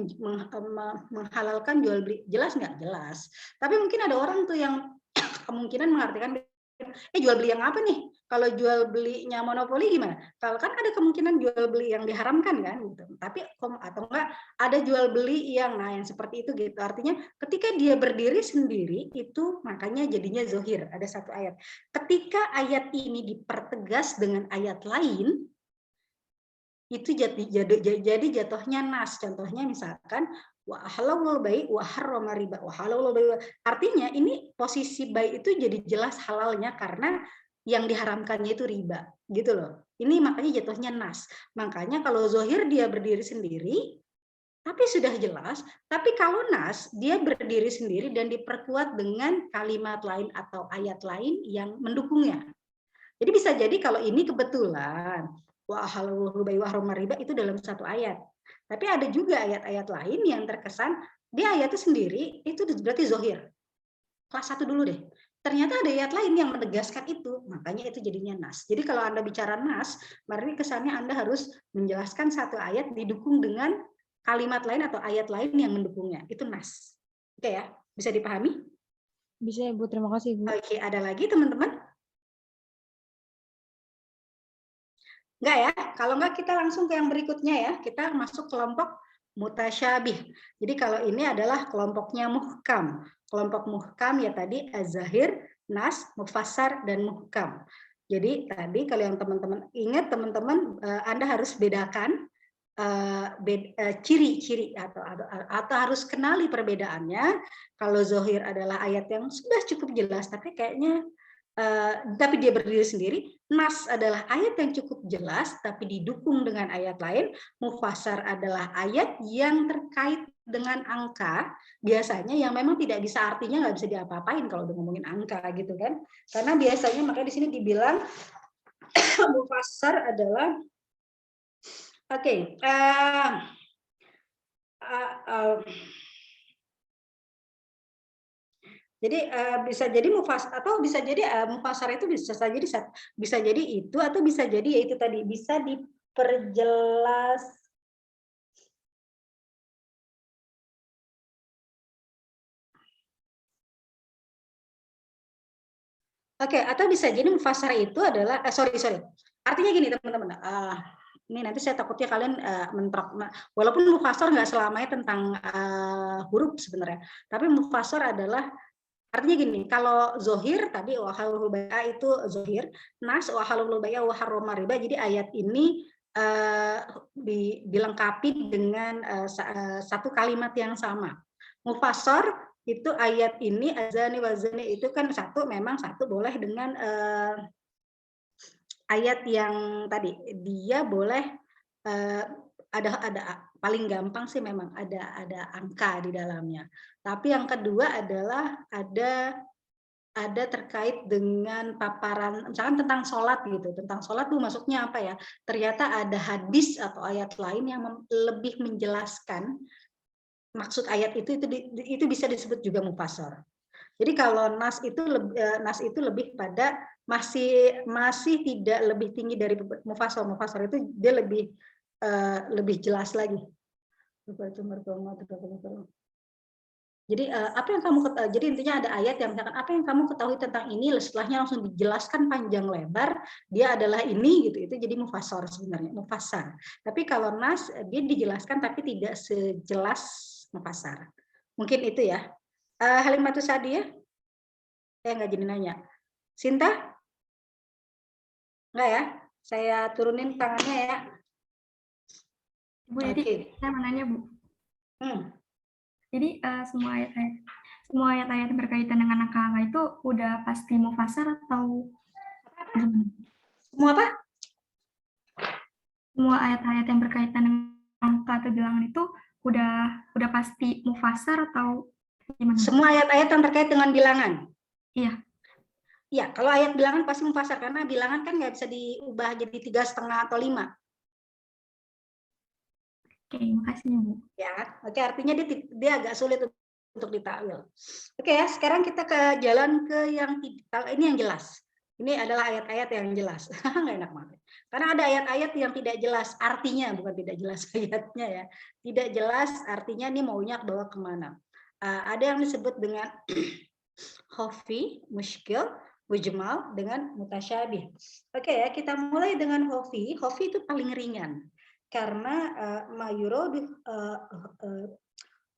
menghalalkan jual beli, jelas nggak jelas. Tapi mungkin ada orang tuh yang kemungkinan mengartikan jual beli yang apa nih? Kalau jual belinya monopoli gimana? Kalau kan ada kemungkinan jual beli yang diharamkan kan gitu. Tapi atau enggak ada jual beli yang yang seperti itu gitu. Artinya ketika dia berdiri sendiri itu makanya jadinya zohir. Ada satu ayat. Ketika ayat ini dipertegas dengan ayat lain itu jadi jatuhnya nas. Contohnya misalkan wahalalul baik wa harrama riba. Wahalalul baik. Artinya ini posisi baik itu jadi jelas halalnya karena yang diharamkannya itu riba, gitu loh. Ini makanya jatuhnya nas. Makanya kalau zohir dia berdiri sendiri, tapi sudah jelas. Tapi kalau nas dia berdiri sendiri dan diperkuat dengan kalimat lain atau ayat lain yang mendukungnya. Jadi bisa jadi kalau ini kebetulan wahalalul baik wa harrama riba itu dalam satu ayat. Tapi ada juga ayat-ayat lain yang terkesan dia ayatnya sendiri itu berarti zohir. Kelas 1 dulu deh. Ternyata ada ayat lain yang menegaskan itu, makanya itu jadinya nas. Jadi kalau Anda bicara nas, berarti kesannya Anda harus menjelaskan satu ayat didukung dengan kalimat lain atau ayat lain yang mendukungnya. Itu nas. Oke ya, bisa dipahami? Bisa ya, Bu. Terima kasih, Bu. Oke, ada lagi teman-teman? Enggak ya? Kalau enggak kita langsung ke yang berikutnya ya. Kita masuk kelompok mutasyabih. Jadi kalau ini adalah kelompoknya muhkam. Kelompok muhkam ya tadi az-zahir, nas, mufassar, dan muhkam. Jadi tadi kalau yang teman-teman ingat, teman-teman Anda harus bedakan ciri-ciri atau harus kenali perbedaannya. Kalau zohir adalah ayat yang sudah cukup jelas, tapi kayaknya tapi dia berdiri sendiri. Nas adalah ayat yang cukup jelas tapi didukung dengan ayat lain. Mufassar adalah ayat yang terkait dengan angka, biasanya yang memang tidak bisa artinya nggak bisa diapa-apain kalau udah ngomongin angka gitu kan. Karena biasanya makanya di sini dibilang mufassar adalah jadi bisa jadi mufassar itu bisa jadi itu atau bisa jadi yaitu tadi bisa diperjelas atau bisa jadi mufassar itu adalah artinya gini teman-teman. Ini nanti saya takutnya kalian mentrok. Walaupun mufassar nggak selamanya tentang huruf sebenarnya, tapi mufassar adalah artinya gini, kalau zohir tadi wahalul bai'a itu zohir, nas wahalul bai'a wa harrama riba. Jadi ayat ini dilengkapi dengan satu kalimat yang sama. Mufassar itu ayat ini azani wazani itu kan memang satu boleh dengan ayat yang tadi dia boleh ada paling gampang sih memang ada angka di dalamnya. Tapi yang kedua adalah ada terkait dengan paparan misalkan tentang sholat gitu. Tentang sholat tuh maksudnya apa ya? Ternyata ada hadis atau ayat lain yang lebih menjelaskan maksud ayat itu bisa disebut juga mufassar. Jadi kalau nas itu lebih pada masih tidak lebih tinggi dari mufassar. Mufassar itu dia lebih jelas lagi. Jadi apa yang kamu jadi intinya ada ayat yang misalkan apa yang kamu ketahui tentang ini, setelahnya langsung dijelaskan panjang lebar, dia adalah ini gitu. Itu jadi mufassar sebenarnya, mufassar. Tapi kalau nas dia dijelaskan tapi tidak sejelas mufassar. Mungkin itu ya. Halimatus Sa'diyah? Saya nggak jadi nanya. Sinta? Enggak ya? Saya turunin tangannya ya. Bu, jadi Oke. saya mau nanya, Bu. Jadi semua ayat-ayat yang berkaitan dengan angka-angka itu udah pasti mufassar atau gimana? Semua apa? Semua ayat-ayat yang berkaitan dengan angka atau bilangan itu udah pasti mufassar atau gimana? Semua ayat-ayat yang terkait dengan bilangan. Iya. Iya, kalau ayat bilangan pasti mufassar karena bilangan kan nggak bisa diubah jadi 3,5 atau 5. Oke, makasih Bu. Ya, oke, artinya dia agak sulit untuk ditakwil. Oke ya, sekarang kita ke jalan ke yang ini yang jelas. Ini adalah ayat-ayat yang jelas. Nggak enak banget. Karena ada ayat-ayat yang tidak jelas artinya, bukan tidak jelas ayatnya ya. Tidak jelas artinya ini maunya bawa kemana. Ada yang disebut dengan khafi, muskil, mujmal dengan mutasyabih. Oke ya, kita mulai dengan khafi. Khafi itu paling ringan. Karena mayuradu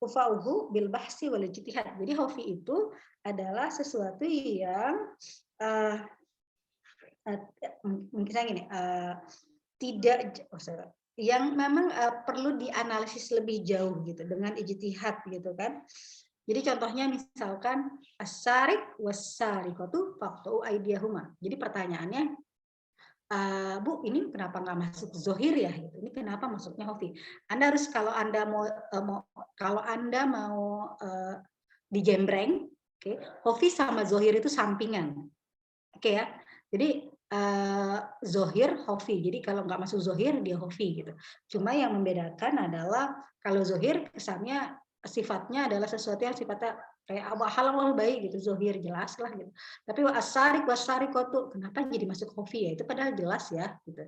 ufauhu bil bahsi wal ijtihad. Jadi khafi itu adalah sesuatu yang mungkin saya gini, tidak yang memang perlu dianalisis lebih jauh gitu dengan ijtihad gitu kan. Jadi contohnya misalkan as-sariq was-sariqatu faqtu aydiyahuma. Jadi pertanyaannya, Bu, ini kenapa nggak masuk zohir ya? Ini kenapa masuknya khafi? Anda harus kalau Anda mau dijembreng, oke, khafi sama zohir itu sampingan, oke ya. Jadi zohir khafi. Jadi kalau nggak masuk zohir dia khafi gitu. Cuma yang membedakan adalah kalau zohir kesannya sifatnya adalah sesuatu yang sifatnya kayak halal baik gitu, zohir jelas lah gitu. Tapi as-sariq was-sariqatu kenapa jadi masuk khafi ya? Itu padahal jelas ya gitu.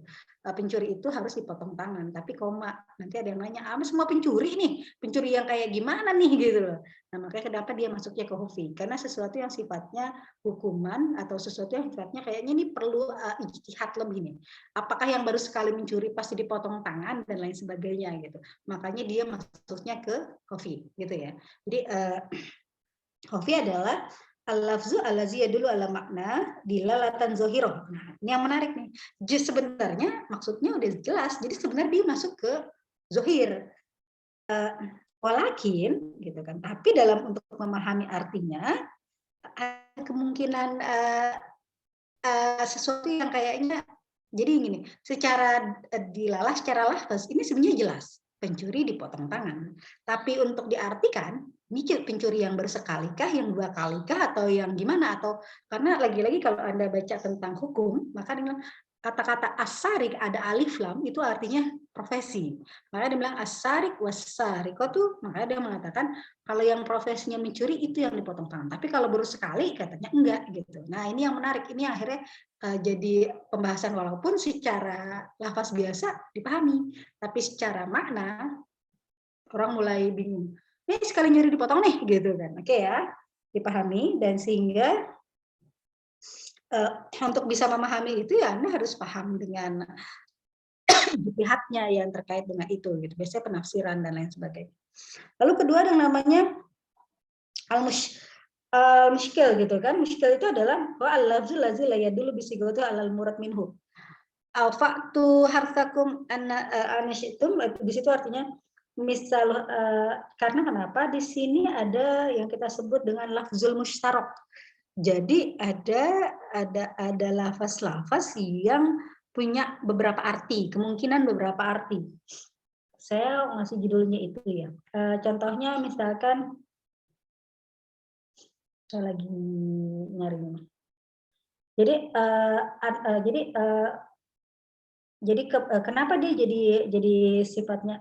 Pencuri itu harus dipotong tangan, tapi koma. Nanti ada yang nanya, semua pencuri nih, pencuri yang kayak gimana nih gitu loh. Nah, makanya kenapa dia masuknya ke khafi? Karena sesuatu yang sifatnya hukuman atau sesuatu yang sifatnya kayaknya ini perlu ijtihad lebih nih. Apakah yang baru sekali mencuri pasti dipotong tangan dan lain sebagainya gitu. Makanya dia masuknya ke khafi gitu ya. Jadi khafi adalah al-lafzu allazi yadullu ala makna dilalatan zohiroh. Nah, ini yang menarik nih. Sebenarnya maksudnya udah jelas. Jadi sebenarnya dia masuk ke zohir. Walakin gitu kan. Tapi dalam untuk memahami artinya ada kemungkinan sesuatu yang kayaknya jadi gini, secara dilalah secara lafaz ini sebenarnya jelas. Pencuri dipotong tangan. Tapi untuk diartikan, ini pencuri yang bersekalikah, yang dua kalikah, atau yang gimana? Atau karena lagi-lagi kalau Anda baca tentang hukum, maka dengan kata-kata as-sariq ada alif lam itu artinya profesi. Makanya dia bilang as-sariq was-sariqatu, makanya dia mengatakan kalau yang profesinya mencuri itu yang dipotong tangan. Tapi kalau baru sekali katanya enggak gitu. Nah, ini yang menarik. Ini akhirnya jadi pembahasan walaupun secara lafaz biasa dipahami, tapi secara makna orang mulai bingung. Ini sekali nyuri dipotong nih gitu kan. Oke ya, dipahami dan sehingga untuk bisa memahami itu ya Anda harus paham dengan ijtihadnya yang terkait dengan itu gitu. Biasanya penafsiran dan lain sebagainya. Lalu kedua yang namanya al-mushkil gitu kan. Mushkil itu adalah al-lafzul lazi la yadullu bisigatu alal murad minhu. Al-fa'tu harthakum anasyitum di situ artinya misal karena kenapa di sini ada yang kita sebut dengan lafzul mushtarak. Jadi ada lafaz-lafaz yang punya beberapa arti, kemungkinan beberapa arti. Saya ngasih judulnya itu ya. Contohnya misalkan saya lagi nyari ini. Jadi kenapa dia jadi sifatnya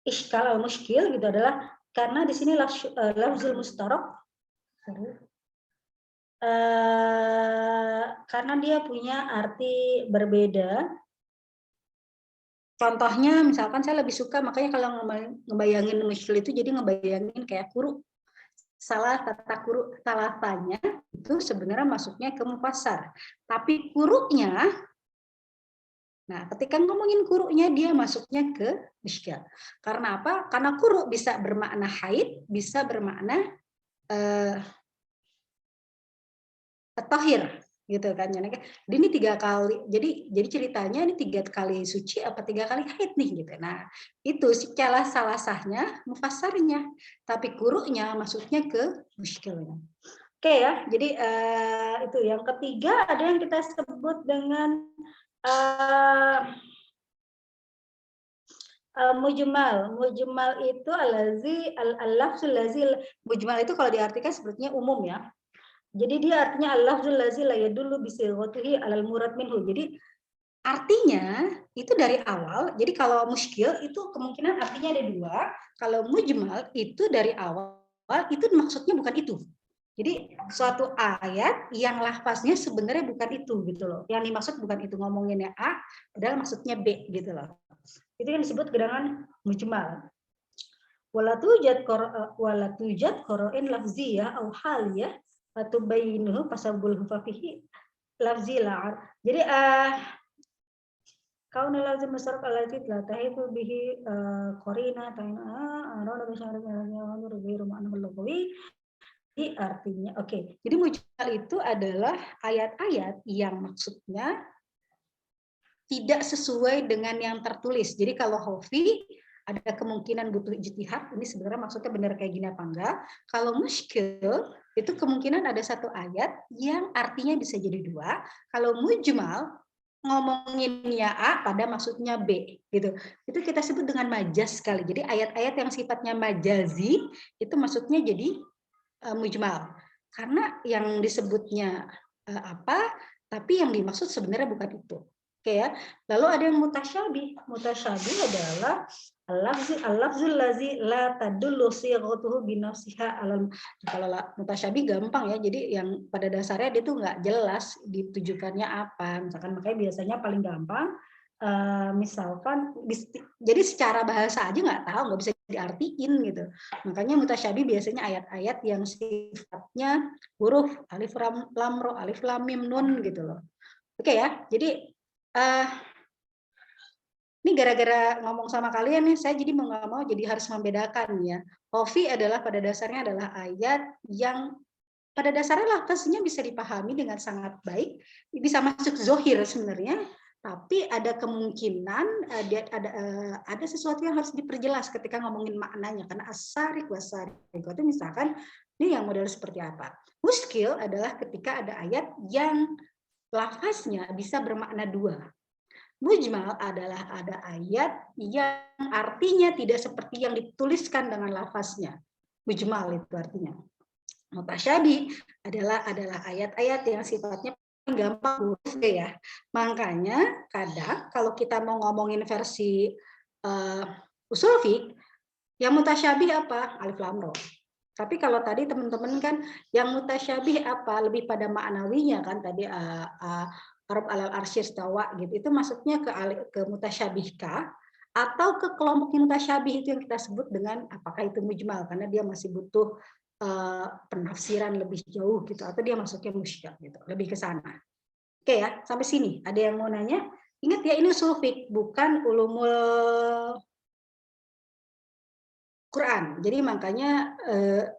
iskal al-mushkil gitu adalah karena di sini lafzul mustarak karena dia punya arti berbeda Contohnya misalkan saya lebih suka, makanya kalau ngebayangin muskil itu jadi ngebayangin kayak kuru. Salah kata kuru salafanya itu sebenarnya masuknya ke mufassar. Tapi kurunya, nah ketika ngomongin kurunya dia masuknya ke muskil. Karena apa? Karena kuru bisa bermakna haid, bisa bermakna tahir gitu kan. Jadi ini 3 kali. Jadi ceritanya ini 3 kali suci apa 3 kali haid nih gitu. Nah, itu secara salah sahnya mufassarnya, tapi kurunya masuknya ke muskilnya. Oke ya. Jadi itu yang ketiga ada yang kita sebut dengan mujmal. Mujmal itu al-lafzul lazi, mujmal itu kalau diartikan sepertinya umum ya. Jadi dia artinya al-lafzul lazi la yadullu bi sighatihi alal murad minhu. Jadi artinya itu dari awal. Jadi kalau muskil itu kemungkinan artinya ada 2. Kalau mujmal itu dari awal itu maksudnya bukan itu. Jadi suatu ayat yang lafaznya sebenarnya bukan itu gitu loh. Yang dimaksud bukan itu, ngomonginnya A padahal maksudnya B gitu loh. Itu yang disebut gerangan mujmal. Wala tujad qara'in lafziyah au haliyah fatubayyinuhu pasabul hufafihi lafzi la'ar. Jadi kauna lazim musarraf alati la tahifu bihi qarina ta'ina arada bisyaranya wa ghairu ma'na lughawi. Jadi artinya oke. Jadi mujmal itu adalah ayat-ayat yang maksudnya tidak sesuai dengan yang tertulis. Jadi kalau hofi ada kemungkinan butuh ijtihad, ini sebenarnya maksudnya benar kayak gini apa enggak. Kalau muskil itu kemungkinan ada satu ayat yang artinya bisa jadi 2. Kalau mujmal ngomonginnya A pada maksudnya B gitu. Itu kita sebut dengan majaz sekali. Jadi ayat-ayat yang sifatnya majazi itu maksudnya jadi mujmal. Karena yang disebutnya apa, tapi yang dimaksud sebenarnya bukan itu. Oke ya. Lalu ada yang mutasyabih. Mutasyabih adalah al-lafzul lazi la tadullu sighatuhu bi nafsiha alal. Kalau mutasyabih gampang ya. Jadi yang pada dasarnya dia tuh nggak jelas ditujukannya apa. Misalkan makanya biasanya paling gampang misalkan jadi secara bahasa aja nggak tahu, nggak bisa diartiin gitu. Makanya mutasyabih biasanya ayat-ayat yang sifatnya huruf alif lam ro, alif lam mim nun gitu loh. Oke ya. Jadi ini gara-gara ngomong sama kalian nih, saya jadi mau nggak mau jadi harus membedakan ya. Hofi adalah pada dasarnya adalah ayat yang pada dasarnya lafaznya bisa dipahami dengan sangat baik, bisa masuk zohir sebenarnya, tapi ada kemungkinan ada sesuatu yang harus diperjelas ketika ngomongin maknanya, karena as-sarik was-sarik itu misalkan ini yang model seperti apa. Muskil adalah ketika ada ayat yang lafaznya bisa bermakna 2. Mujmal adalah ada ayat yang artinya tidak seperti yang dituliskan dengan lafaznya. Mujmal itu artinya. Mutasyabih adalah ayat-ayat yang sifatnya gampang huruf ya. Makanya kadang kalau kita mau ngomongin versi usul fiqh, yang mutasyabih apa? Alif lam ro. Tapi kalau tadi teman-teman kan yang mutasyabih apa? Lebih pada maknawinya kan tadi Arab alal arsy istawa gitu. Itu masuknya ke mutasyabihkah atau ke kelompok mutasyabih itu yang kita sebut dengan apakah itu mujmal karena dia masih butuh penafsiran lebih jauh gitu atau dia masuknya musykil gitu. Lebih ke sana. Oke ya, sampai sini. Ada yang mau nanya? Ingat ya ini usul fiqh bukan ulumul Quran. Jadi makanya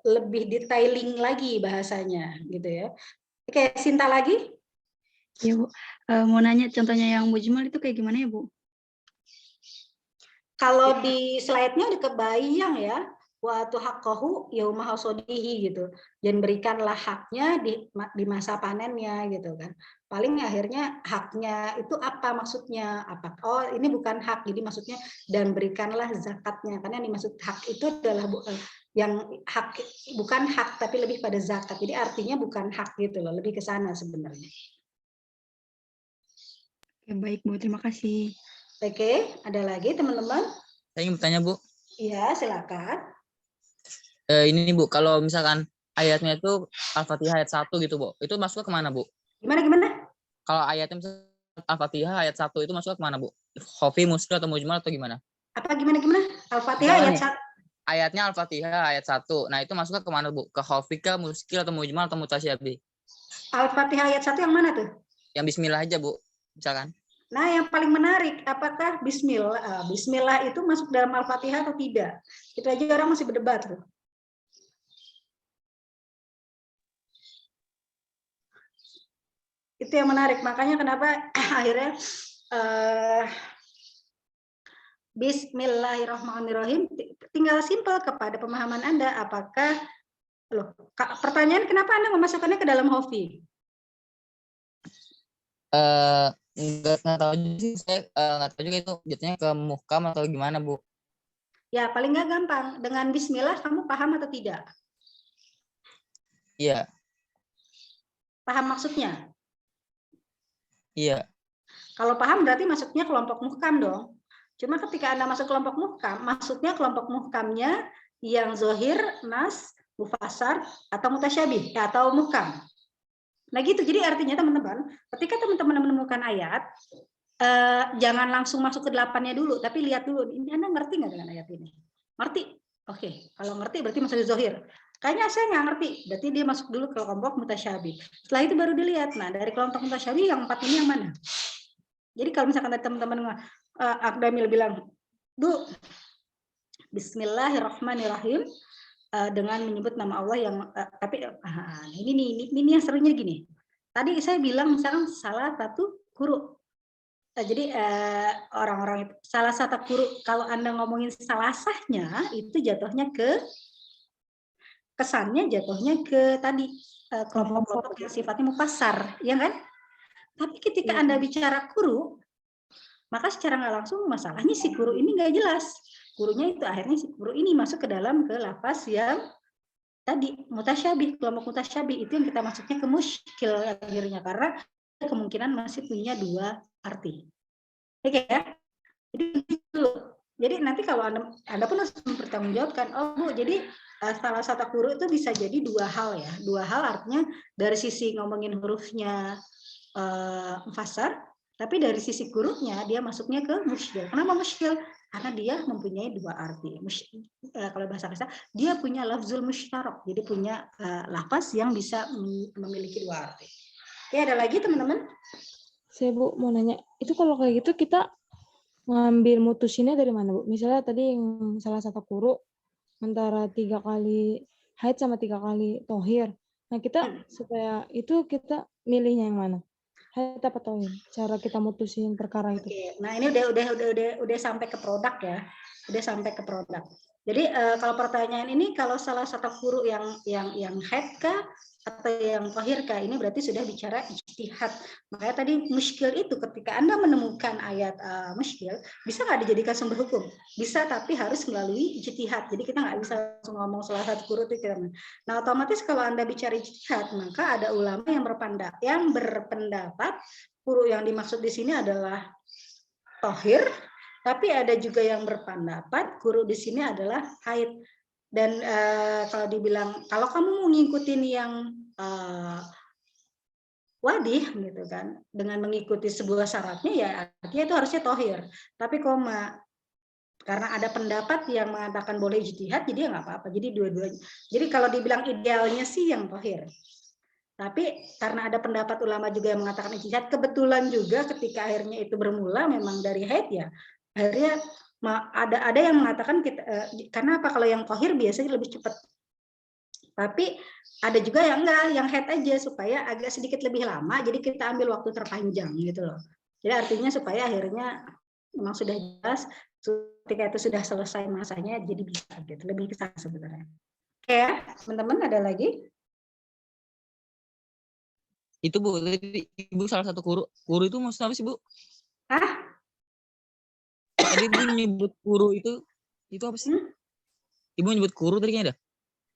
lebih detailing lagi bahasanya gitu ya. Oke, Sinta lagi? Ya Bu, mau nanya contohnya yang mujmal itu kayak gimana ya Bu? Kalau di slide-nya udah kebayang ya, wa tuhaqqahu yauma hasadihi gitu. Dan berikanlah haknya di masa panennya gitu kan. Paling akhirnya haknya itu apa maksudnya? Apa? Oh, ini bukan hak. Jadi maksudnya dan berikanlah zakatnya. Karena yang dimaksud hak itu adalah yang hak bukan hak tapi lebih pada zakat. Jadi artinya bukan hak gitu loh, lebih ke sana sebenarnya. Oke, baik Bu, terima kasih. Oke, ada lagi teman-teman? Saya ingin bertanya, Bu. Iya, silakan. Ini Bu, kalau misalkan ayatnya itu Al-Fatihah ayat 1 gitu, Bu. Itu masuknya kemana, Bu? Gimana? Kalau ayatnya misalkan Al-Fatihah ayat 1 itu masuk kemana, Bu? Khafi, muskil, atau mujmal, atau gimana? Apa gimana? Al-Fatihah Misalkan ayat nih, Ayatnya Al-Fatihah ayat 1. Nah, itu masuknya kemana, Bu? Ke khafi, ke muskil, atau mujmal, atau mutasyabih? Al-Fatihah ayat 1 yang mana tuh? Yang bismillah aja, Bu. Misalkan. Nah, yang paling menarik, apakah bismillah? Bismillah itu masuk dalam Al-Fatihah atau tidak? Itu aja orang masih berdebat tuh. Itu yang menarik. Makanya kenapa akhirnya Bismillahirrahmanirrahim tinggal simpel kepada pemahaman Anda. Apakah pertanyaan kenapa Anda memasukkannya ke dalam hofi? Nggak tahu juga sih, saya nggak tahu juga itu jatuhnya ke muhkam atau gimana, Bu. Ya, paling nggak gampang. Dengan bismillah kamu paham atau tidak? Iya. Paham maksudnya? Iya. Kalau paham berarti masuknya kelompok muhkam dong. Cuma ketika Anda masuk kelompok muhkam, maksudnya kelompok muhkamnya yang zohir, nas, mufassar, atau mutasyabih, atau muhkam. Nah gitu, jadi artinya teman-teman, ketika teman-teman menemukan ayat, jangan langsung masuk ke 8-nya dulu, tapi lihat dulu, ini Anda ngerti nggak dengan ayat ini? Ngerti? Oke, kalau ngerti berarti masuk di zohir. Kayaknya saya nggak ngerti, berarti dia masuk dulu ke kelompok mutasyabih. Setelah itu baru dilihat, nah dari kelompok mutasyabih yang 4 ini yang mana? Jadi kalau misalkan teman-teman Akdamil bilang, Bu, Bismillahirrahmanirrahim, dengan menyebut nama Allah yang tapi ini yang serunya gini. Tadi saya bilang misalkan salah satu guru. Jadi orang-orang itu salah satu guru, kalau Anda ngomongin salasahnya itu jatuhnya ke kesannya jatuhnya ke tadi kelompok-kelompok yang sifatnya mufassar, ya kan? Tapi ketika Anda bicara guru, maka secara nggak langsung masalahnya si guru ini nggak jelas. Gurunya itu akhirnya si guru ini masuk ke dalam ke lafaz yang tadi mutasyabih, kelompok mutasyabih itu yang kita masuknya ke muskil akhirnya karena kemungkinan masih punya 2 arti. Oke ya. Jadi nanti kalau Anda pun harus mempertanggungjawabkan, oh Bu, jadi salah satu guru itu bisa jadi 2 hal ya. 2 hal artinya dari sisi ngomongin hurufnya mufassar, tapi dari sisi gurunya dia masuknya ke muskil. Kenapa muskil? Karena dia mempunyai 2 arti. Kalau bahasa kasar, dia punya lafzul musytarak. Jadi punya lafaz yang bisa memiliki 2 arti. Oke, ada lagi teman-teman? Saya Bu mau nanya, itu kalau kayak gitu kita ngambil mutusinnya dari mana, Bu? Misalnya tadi yang salah satu guru antara 3 kali haid sama 3 kali tohir. Nah kita supaya itu kita milihnya yang mana? Haid apa tohir? Cara kita mutusin perkara itu. Oke, nah ini udah sampai ke produk ya. Udah sampai ke produk. Jadi kalau pertanyaan ini kalau salah satu guru yang haid kah atau yang tohir kah, ini berarti sudah bicara ijtihad. Makanya tadi muskil itu ketika Anda menemukan ayat muskil, bisa nggak dijadikan sumber hukum? Bisa, tapi harus melalui ijtihad. Jadi kita nggak bisa langsung ngomong salah satu guru itu. Nah otomatis kalau Anda bicara ijtihad, maka ada ulama yang berpendapat guru yang dimaksud di sini adalah tohir, tapi ada juga yang berpendapat guru di sini adalah haid. Dan kalau dibilang kalau kamu mau ngikutin yang wadih gitu kan, dengan mengikuti sebuah syaratnya ya artinya itu harusnya tohir. Tapi karena ada pendapat yang mengatakan boleh ijtihad, jadi ya nggak apa-apa. Jadi dua-duanya. Jadi kalau dibilang idealnya sih yang tohir. Tapi karena ada pendapat ulama juga yang mengatakan ijtihad, kebetulan juga ketika akhirnya itu bermula memang dari haid ya, akhirnya ada yang mengatakan karena apa, kalau yang tohir biasanya lebih cepat. Tapi ada juga yang enggak, yang haid aja supaya agak sedikit lebih lama, jadi kita ambil waktu terpanjang gitu loh. Jadi artinya supaya akhirnya memang sudah jelas ketika itu sudah selesai masanya, jadi bisa gitu, lebih ke sana sebenarnya. Oke ya, teman-teman ada lagi? Itu Bu, Ibu salah satu guru itu maksudnya apa sih, Bu? Hah? Tadi Ibu menyebut guru itu apa sih? Ibu menyebut guru tadi kayaknya dah.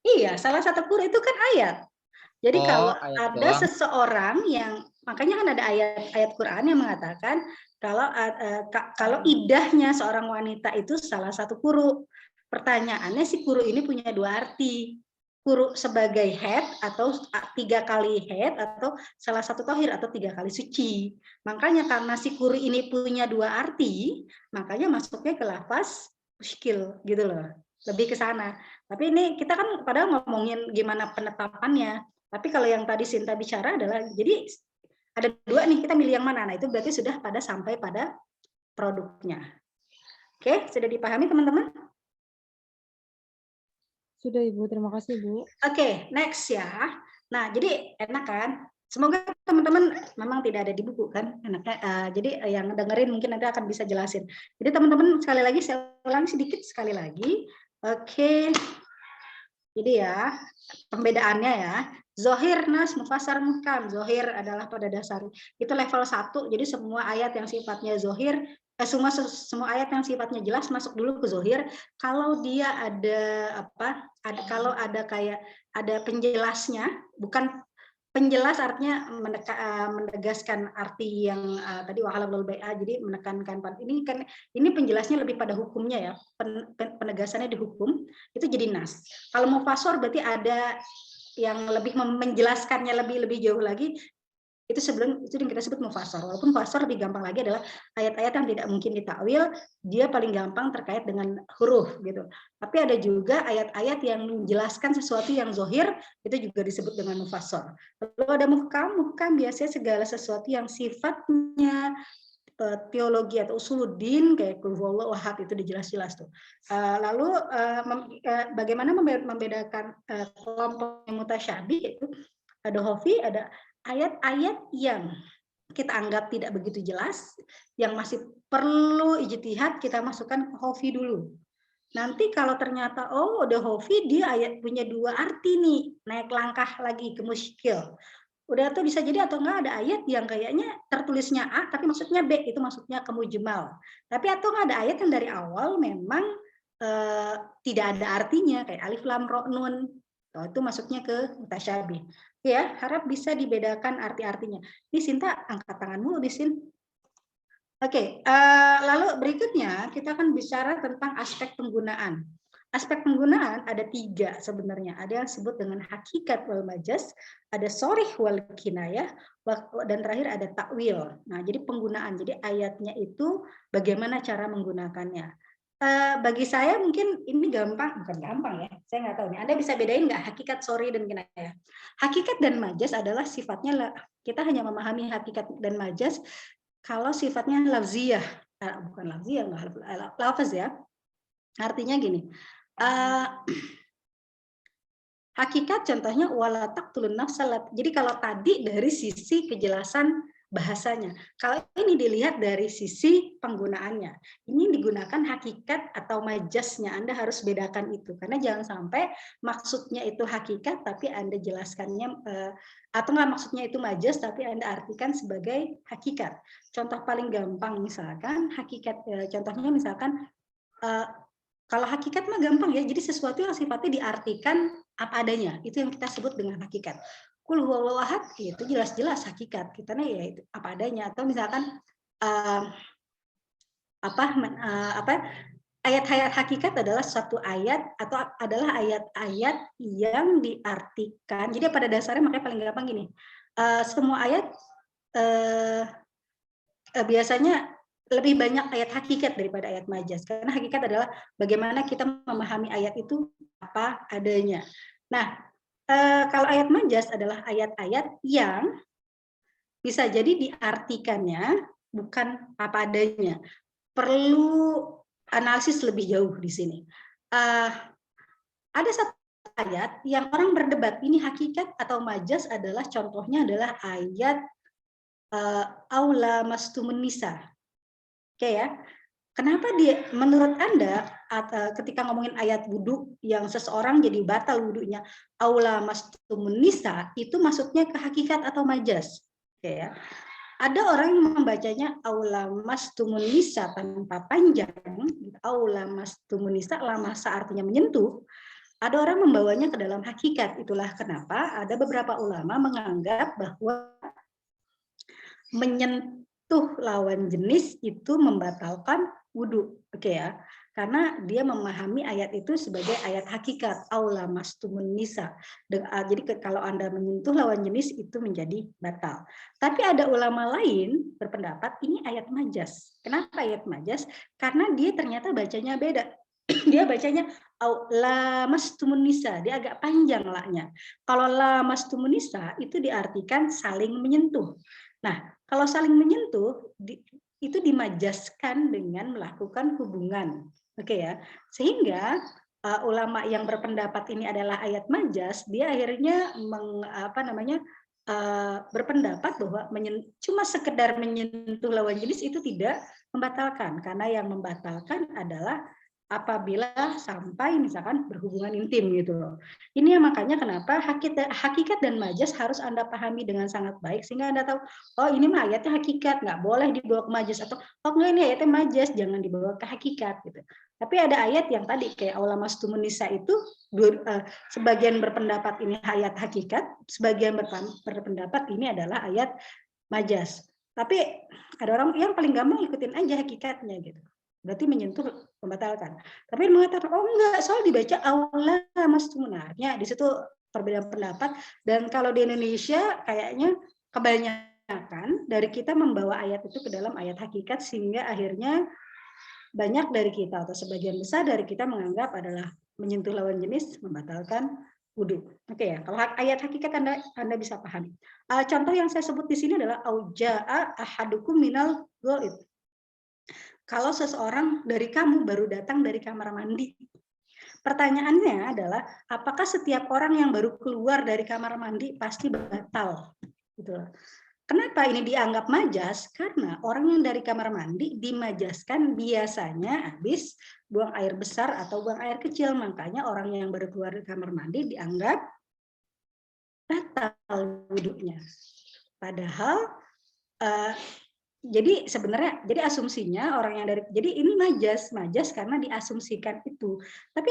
Iya, salah satu guru itu kan ayat. Jadi kalau ayat ada doang. seseorang yang, makanya kan ada ayat Quran yang mengatakan kalau idahnya seorang wanita itu salah satu guru. Pertanyaannya si guru ini punya 2 arti. kuru sebagai head atau 3 kali head atau salah satu tohir atau 3 kali suci. Makanya karena si kuru ini punya 2 arti, makanya masuknya ke lafaz muskil gitu loh. Lebih ke sana. Tapi ini kita kan padahal ngomongin gimana penetapannya. Tapi kalau yang tadi Sinta bicara adalah, jadi ada 2 nih, kita milih yang mana. Nah itu berarti sudah sampai pada produknya. Oke, sudah dipahami teman-teman? Sudah Ibu, terima kasih Ibu. Oke, next ya. Nah, jadi enak kan? Semoga teman-teman memang tidak ada di buku kan, enaknya. Jadi yang dengerin mungkin nanti akan bisa jelasin. Jadi teman-teman sekali lagi saya ulang sedikit sekali lagi. Oke. Jadi ya pembedaannya ya. Zohir, nas, mufasar, muhkam. Zohir adalah pada dasar itu level 1. Jadi semua ayat yang sifatnya zohir, semua ayat yang sifatnya jelas masuk dulu ke zohir. Kalau dia kalau ada kayak ada penjelasnya, bukan penjelas artinya menegaskan arti yang tadi wahalal bai'a, jadi menekankan ini kan ini penjelasnya lebih pada hukumnya ya, penegasannya di hukum itu jadi nas. Kalau mufasor berarti ada yang lebih menjelaskannya lebih jauh lagi, itu sebelum itu yang kita sebut mufasor. Walaupun mufasor lebih gampang lagi adalah ayat-ayat yang tidak mungkin ditakwil, dia paling gampang terkait dengan huruf gitu. Tapi ada juga ayat-ayat yang menjelaskan sesuatu yang zohir, itu juga disebut dengan mufasor. Lalu ada muhkam biasanya segala sesuatu yang sifatnya teologi atau usuluddin kayak qul huwallahu ahad, itu dijelas-jelas tuh. Lalu bagaimana membedakan kelompok mutasyabih, itu ada hofi, ada ayat-ayat yang kita anggap tidak begitu jelas, yang masih perlu ijtihad, kita masukkan ke hofi dulu. Nanti kalau ternyata udah hofi, dia ayat punya 2 arti nih, naik langkah lagi ke muskil. Udah tuh bisa jadi atau enggak ada ayat yang kayaknya tertulisnya A tapi maksudnya B, itu maksudnya ke mujmal. Tapi atau enggak ada ayat yang dari awal memang tidak ada artinya kayak alif lam ro nun. Itu masuknya ke mutasyabih. Ya, harap bisa dibedakan arti-artinya. Ini Sinta angkat tangan mulu di sini. Oke, lalu berikutnya kita akan bicara tentang aspek penggunaan. Aspek penggunaan ada 3 sebenarnya. Ada yang disebut dengan hakikat wal majaz, ada sorih wal kinayah, dan terakhir ada takwil. Nah, jadi penggunaan. Jadi ayatnya itu bagaimana cara menggunakannya. Bagi saya mungkin ini gampang, bukan gampang ya, saya nggak tahu nih. Anda bisa bedain nggak hakikat, sorry, dan kinayah? Hakikat dan majaz adalah sifatnya, kita hanya memahami hakikat dan majaz kalau sifatnya lafziyah, bukan lafziyah, lafaz ya. Artinya gini, hakikat contohnya wala taqtulun nafsal. Jadi kalau tadi dari sisi kejelasan bahasanya, kalau ini dilihat dari sisi penggunaannya, ini digunakan hakikat atau majaznya. Anda harus bedakan itu, karena jangan sampai maksudnya itu hakikat tapi Anda jelaskannya atau nggak maksudnya itu majaz tapi Anda artikan sebagai hakikat. Contoh paling gampang misalkan hakikat, contohnya misalkan kalau hakikat mah gampang ya, jadi sesuatu yang sifatnya diartikan apa adanya, itu yang kita sebut dengan hakikat. Qul huwallahu ahad, itu jelas-jelas hakikat, kitanya ya itu apa adanya. Atau misalkan ayat-ayat hakikat adalah suatu ayat atau adalah ayat-ayat yang diartikan. Jadi pada dasarnya makanya paling gampang gini, semua ayat biasanya lebih banyak ayat hakikat daripada ayat majaz, karena hakikat adalah bagaimana kita memahami ayat itu apa adanya. Nah, kalau ayat majaz adalah ayat-ayat yang bisa jadi diartikannya bukan apa adanya. Perlu analisis lebih jauh di sini. Ada satu ayat yang orang berdebat, ini hakikat atau majaz, adalah contohnya adalah ayat aula mastumun nisa. Oke ya. Kenapa dia menurut Anda ketika ngomongin ayat wudhu yang seseorang jadi batal wudhunya, aula mastumun nisa, itu maksudnya ke hakikat atau majaz? Oke ya. Ada orang yang membacanya aula mastumun nisa tanpa panjang, aula mastumun nisa lamasa artinya menyentuh. Ada orang membawanya ke dalam hakikat. Itulah kenapa ada beberapa ulama menganggap bahwa menyentuh lawan jenis itu membatalkan wudhu. Oke ya. Karena dia memahami ayat itu sebagai ayat hakikat, aula mastumun nisa. Jadi kalau Anda menyentuh lawan jenis itu menjadi batal. Tapi ada ulama lain berpendapat ini ayat majas. Kenapa ayat majas? Karena dia ternyata bacanya beda. Dia bacanya aula mastumun nisa, dia agak panjang laknya. Kalau la mastumun nisa itu diartikan saling menyentuh. Nah, kalau saling menyentuh itu dimajaskan dengan melakukan hubungan. Oke ya, sehingga ulama yang berpendapat ini adalah ayat majas, dia akhirnya berpendapat bahwa cuma sekedar menyentuh lawan jenis itu tidak membatalkan, karena yang membatalkan adalah apabila sampai misalkan berhubungan intim gitu loh. Ini yang makanya kenapa hakikat dan majas harus Anda pahami dengan sangat baik sehingga Anda tahu, oh ini mah ayatnya hakikat, nggak boleh dibawa ke majas, atau oh enggak ini ayatnya majas, jangan dibawa ke hakikat gitu. Tapi ada ayat yang tadi kayak aula mastumun nisa itu sebagian berpendapat ini ayat hakikat, sebagian berpendapat ini adalah ayat majas. Tapi ada orang yang paling gampang ikutin aja hakikatnya gitu. Berarti menyentuh membatalkan. Tapi mengatakan oh enggak, soal dibaca aula mastumunarnya di situ perbedaan pendapat. Dan kalau di Indonesia kayaknya kebanyakan dari kita membawa ayat itu ke dalam ayat hakikat sehingga akhirnya banyak dari kita atau sebagian besar dari kita menganggap adalah menyentuh lawan jenis membatalkan wudhu. Oke ya, kalau ayat hakikat Anda bisa pahami. Contoh yang saya sebut di sini adalah auja'a ahadukum minal ghaib. Kalau seseorang dari kamu baru datang dari kamar mandi. Pertanyaannya adalah, apakah setiap orang yang baru keluar dari kamar mandi pasti batal? Gitu. Kenapa ini dianggap majas? Karena orang yang dari kamar mandi dimajaskan biasanya habis buang air besar atau buang air kecil. Makanya orang yang baru keluar dari kamar mandi dianggap batal wudhunya. Padahal jadi sebenarnya asumsinya orang yang jadi ini majas karena diasumsikan itu. Tapi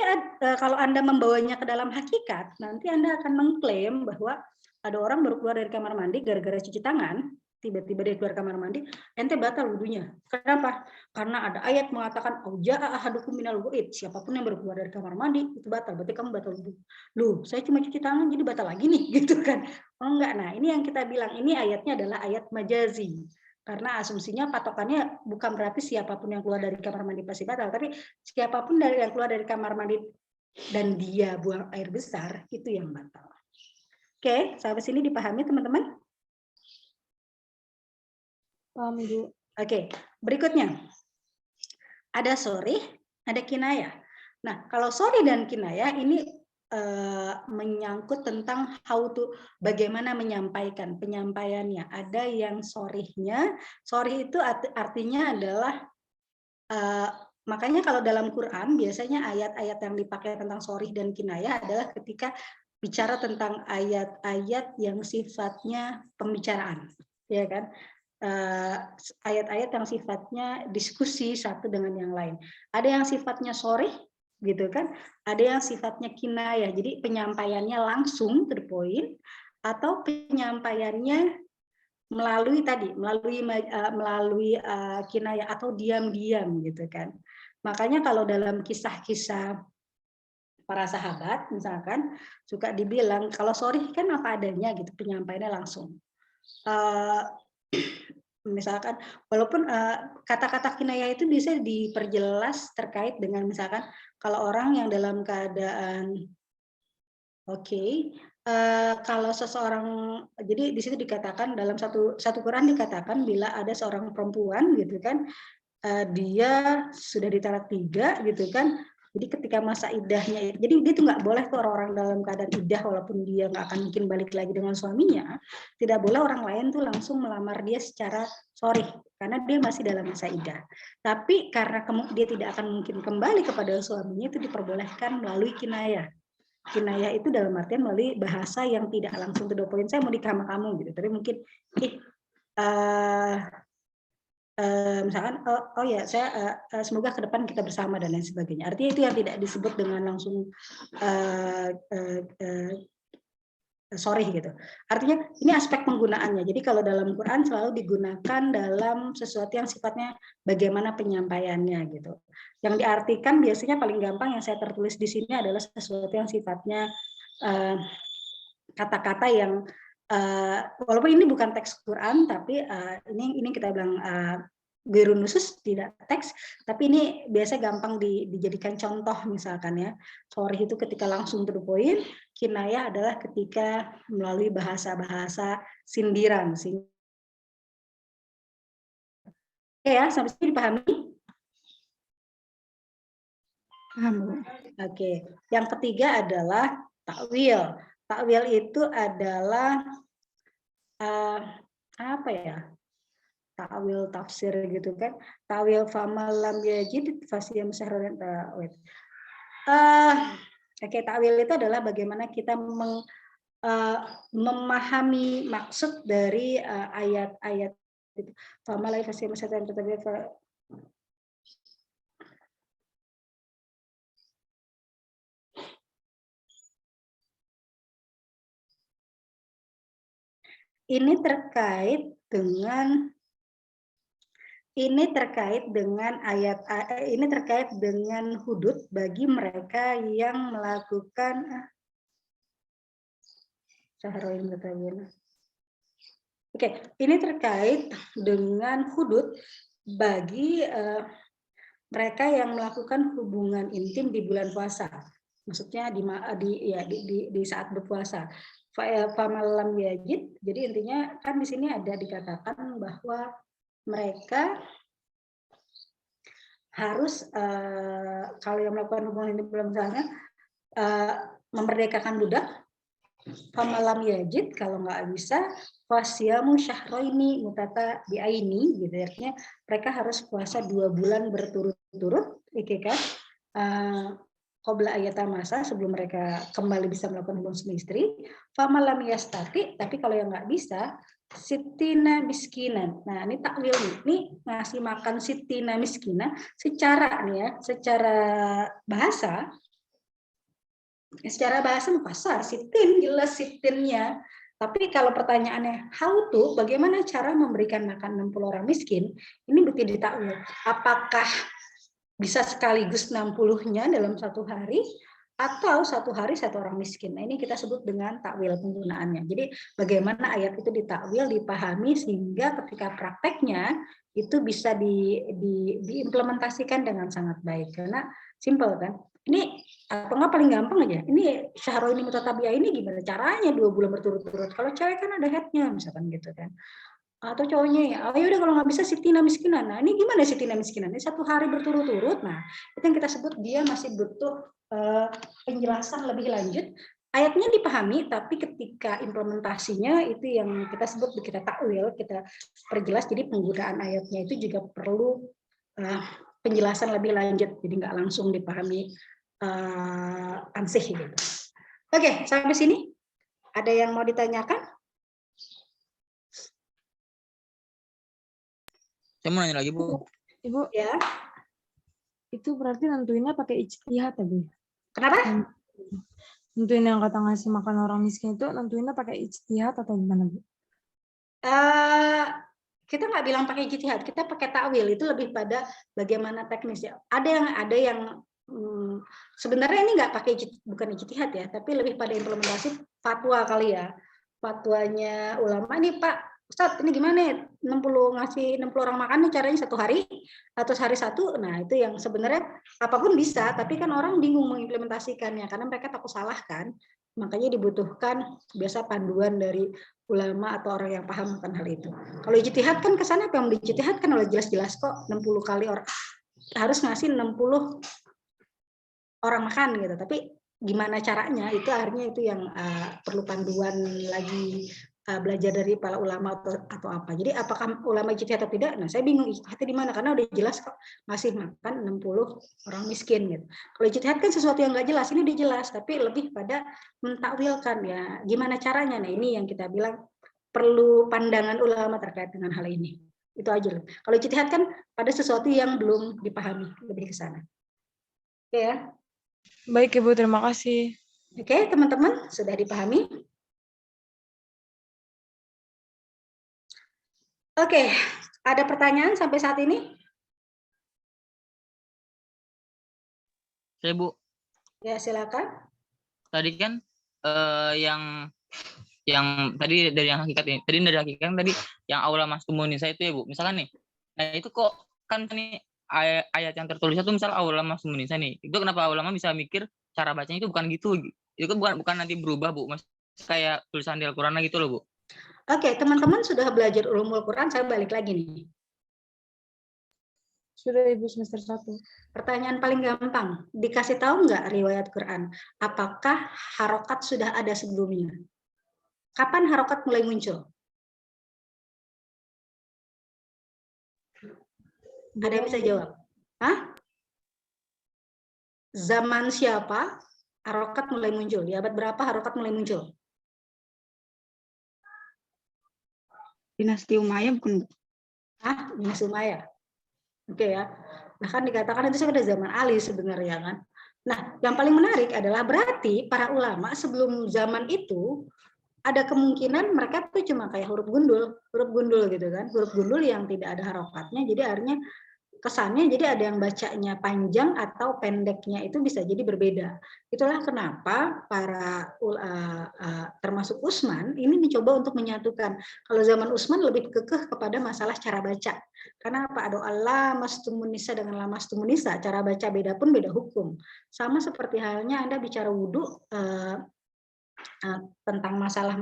kalau Anda membawanya ke dalam hakikat, nanti Anda akan mengklaim bahwa ada orang baru keluar dari kamar mandi gara-gara cuci tangan, tiba-tiba dia keluar kamar mandi, ente batal wudhunya. Kenapa? Karena ada ayat mengatakan auja'a ahadukum minal ghaib, siapapun yang baru keluar dari kamar mandi itu batal, berarti kamu batal wudhu. Loh, saya cuma cuci tangan jadi batal lagi nih, gitu kan. Oh enggak, nah ini yang kita bilang, ini ayatnya adalah ayat majazi. Karena asumsinya patokannya bukan berarti siapapun yang keluar dari kamar mandi pasti batal, tapi siapapun yang keluar dari kamar mandi dan dia buang air besar itu yang batal. Oke, sampai sini dipahami teman-teman? Paham, Ibu. Oke, berikutnya ada sorih, ada kinayah. Nah, kalau sorih dan kinayah ini menyangkut tentang bagaimana menyampaikan penyampaiannya. Ada yang sorihnya, sorih itu artinya adalah makanya kalau dalam Quran biasanya ayat-ayat yang dipakai tentang sorih dan kinayah adalah ketika bicara tentang ayat-ayat yang sifatnya pembicaraan, ya kan? Ayat-ayat yang sifatnya diskusi satu dengan yang lain. Ada yang sifatnya sorih, gitu kan? Ada yang sifatnya kinayah, jadi penyampaiannya langsung to the point, atau penyampaiannya melalui kinayah atau diam-diam, gitu kan? Makanya kalau dalam kisah-kisah para sahabat, misalkan suka dibilang kalau sorih kan apa adanya, gitu, penyampaiannya langsung. Misalkan walaupun kata-kata kinayah itu bisa diperjelas terkait dengan misalkan kalau orang yang dalam keadaan kalau seseorang, jadi di situ dikatakan dalam satu Quran dikatakan bila ada seorang perempuan gitu kan, dia sudah ditalak 3 gitu kan. Jadi ketika masa idahnya, jadi dia tuh nggak boleh tuh orang-orang dalam keadaan idah walaupun dia nggak akan mungkin balik lagi dengan suaminya, tidak boleh orang lain tuh langsung melamar dia secara sorry karena dia masih dalam masa idah. Tapi karena dia tidak akan mungkin kembali kepada suaminya, itu diperbolehkan melalui kinayah. Kinayah itu dalam artian melalui bahasa yang tidak langsung to the point, saya mau nikah sama kamu gitu, tapi mungkin misalkan oh ya saya semoga ke depan kita bersama dan lain sebagainya. Artinya itu yang tidak disebut dengan langsung sorry gitu. Artinya ini aspek penggunaannya. Jadi kalau dalam Quran selalu digunakan dalam sesuatu yang sifatnya bagaimana penyampaiannya gitu. Yang diartikan biasanya paling gampang yang saya tertulis di sini adalah sesuatu yang sifatnya kata-kata yang walaupun ini bukan teks Quran, tapi ini kita bilang ghairun nusus, tidak teks, tapi ini biasa gampang dijadikan contoh misalkan ya. Sorry itu ketika langsung to the point, kinayah adalah ketika melalui bahasa-bahasa sindiran. Oke ya, sampai sini dipahami? Paham, Bu. Oke, yang ketiga adalah takwil. Takwil itu adalah apa ya? Takwil tafsir gitu kan. Takwil famal lam yajid fasiyam syahran Oke, takwil itu adalah bagaimana kita memahami maksud dari ayat-ayat itu. Famal lam fasiyam syahran ini terkait dengan hudud bagi mereka yang melakukan ini terkait dengan hudud bagi mereka yang melakukan hubungan intim di bulan puasa. Maksudnya di saat berpuasa. Famalam yajid. Jadi intinya kan di sini ada dikatakan bahwa mereka harus kalau yang melakukan hubungan intim bulan puasa memerdekakan budak. Famalam yajid, kalau nggak bisa fasyamu syahraini mutata biaini, gitu artinya mereka harus puasa 2 bulan berturut-turut, kan? Qabla ayata masa, sebelum mereka kembali bisa melakukan hubungan suami istri. Famalam yastati, tapi kalau yang nggak bisa, sitina miskinan. Nah ini takwil ini ngasih makan sitina miskina secara bahasa. Secara bahasa pasar, sitin jelas sitinnya. Tapi kalau pertanyaannya how to, bagaimana cara memberikan makan 60 orang miskin, ini bukti ditakwil. Apakah bisa sekaligus 60-nya dalam satu hari, atau satu hari satu orang miskin. Nah ini kita sebut dengan takwil penggunaannya. Jadi bagaimana ayat itu ditakwil, dipahami, sehingga ketika prakteknya itu bisa diimplementasikan dengan sangat baik. Karena simple kan. Ini atau nggak paling gampang aja. Ini syahroini mutatabiah ini gimana caranya 2 bulan berturut-turut. Kalau cewek kan ada headnya misalkan gitu kan. Atau cowoknya ya, oh yaudah kalau nggak bisa sitina miskinan. Nah ini gimana sitina miskinan? Ini 1 hari berturut-turut. Nah itu yang kita sebut dia masih butuh penjelasan lebih lanjut. Ayatnya dipahami, tapi ketika implementasinya itu yang kita sebut kita takwil, kita perjelas. Jadi penggunaan ayatnya itu juga perlu penjelasan lebih lanjut. Jadi nggak langsung dipahami ansih gitu. Oke, sampai sini ada yang mau ditanyakan? Saya mau nanya lagi, Bu. Ibu, Ya. itu berarti nentuinnya pakai ijtihad ya, Bu? Kenapa? Nentuin yang kata ngasih makan orang miskin itu nentuinnya pakai ijtihad atau gimana, Bu? Kita nggak bilang pakai ijtihad, kita pakai takwil. Itu lebih pada bagaimana teknis ya. Ada yang sebenarnya ini nggak pakai bukan ijtihad ya, tapi lebih pada implementasi fatwa kali ya. Fatwanya ulama ini Pak Ustadz, ini gimana ya? 60 orang makan caranya 1 hari atau sehari 1. Nah, itu yang sebenarnya apapun bisa, tapi kan orang bingung mengimplementasikannya karena mereka takut salah kan. Makanya dibutuhkan biasa panduan dari ulama atau orang yang paham akan hal itu. Kalau ijtihad kan kesana apa yang dijtihadkan oleh jelas-jelas kok 60 kali orang harus ngasih 60 orang makan gitu. Tapi gimana caranya itu akhirnya itu yang perlu panduan lagi, belajar dari para ulama atau apa. Jadi apakah ulama ijtihad atau tidak? Nah, saya bingung ijtihadnya di mana karena udah jelas kok masih makan 60 orang miskin gitu. Kalau ijtihad kan sesuatu yang nggak jelas, ini udah jelas, tapi lebih pada mentakwilkan ya. Gimana caranya? Nah, ini yang kita bilang perlu pandangan ulama terkait dengan hal ini. Itu aja loh. Kalau ijtihad kan pada sesuatu yang belum dipahami, lebih ke sana. Oke ya. Baik, Ibu, terima kasih. Oke, teman-teman, sudah dipahami? Oke, ada pertanyaan sampai saat ini? Saya Bu, Ya, silakan. tadi kan yang tadi dari yang hakikat ini, tadi dari hakikat kan tadi yang aula mastumunisa itu ya Bu. Misalkan nih, nah itu kok kan nih ayat yang tertulis itu misal aula mastumunisa nih. Itu kenapa ulama bisa mikir cara bacanya itu bukan gitu? Itu kan bukan nanti berubah Bu, Mas. Kayak tulisan di Al-Qur'an gitu loh Bu. Oke, teman-teman sudah belajar ulumul Quran, saya balik lagi nih. Sudah Ibu semester 1. Pertanyaan paling gampang, dikasih tahu nggak riwayat Quran? Apakah harokat sudah ada sebelumnya? Kapan harokat mulai muncul? Ada yang bisa jawab? Hah? Zaman siapa harokat mulai muncul? Di abad berapa harokat mulai muncul? Dinasti Umayyah bukan? Ah, Dinasti Umayyah. Oke ya. Nah kan dikatakan itu sudah zaman Ali sebenarnya kan. Nah, yang paling menarik adalah berarti para ulama sebelum zaman itu ada kemungkinan mereka tuh cuma kayak huruf gundul gitu kan, huruf gundul yang tidak ada harokatnya. Jadi artinya kesannya jadi ada yang bacanya panjang atau pendeknya itu bisa jadi berbeda. Itulah kenapa para termasuk Utsman ini mencoba untuk menyatukan. Kalau zaman Utsman lebih kekeh kepada masalah cara baca. Karena apa? Ada Allah mastumunisa dengan lamastumunisa, cara baca beda pun beda hukum. Sama seperti halnya Anda bicara wudhu tentang masalah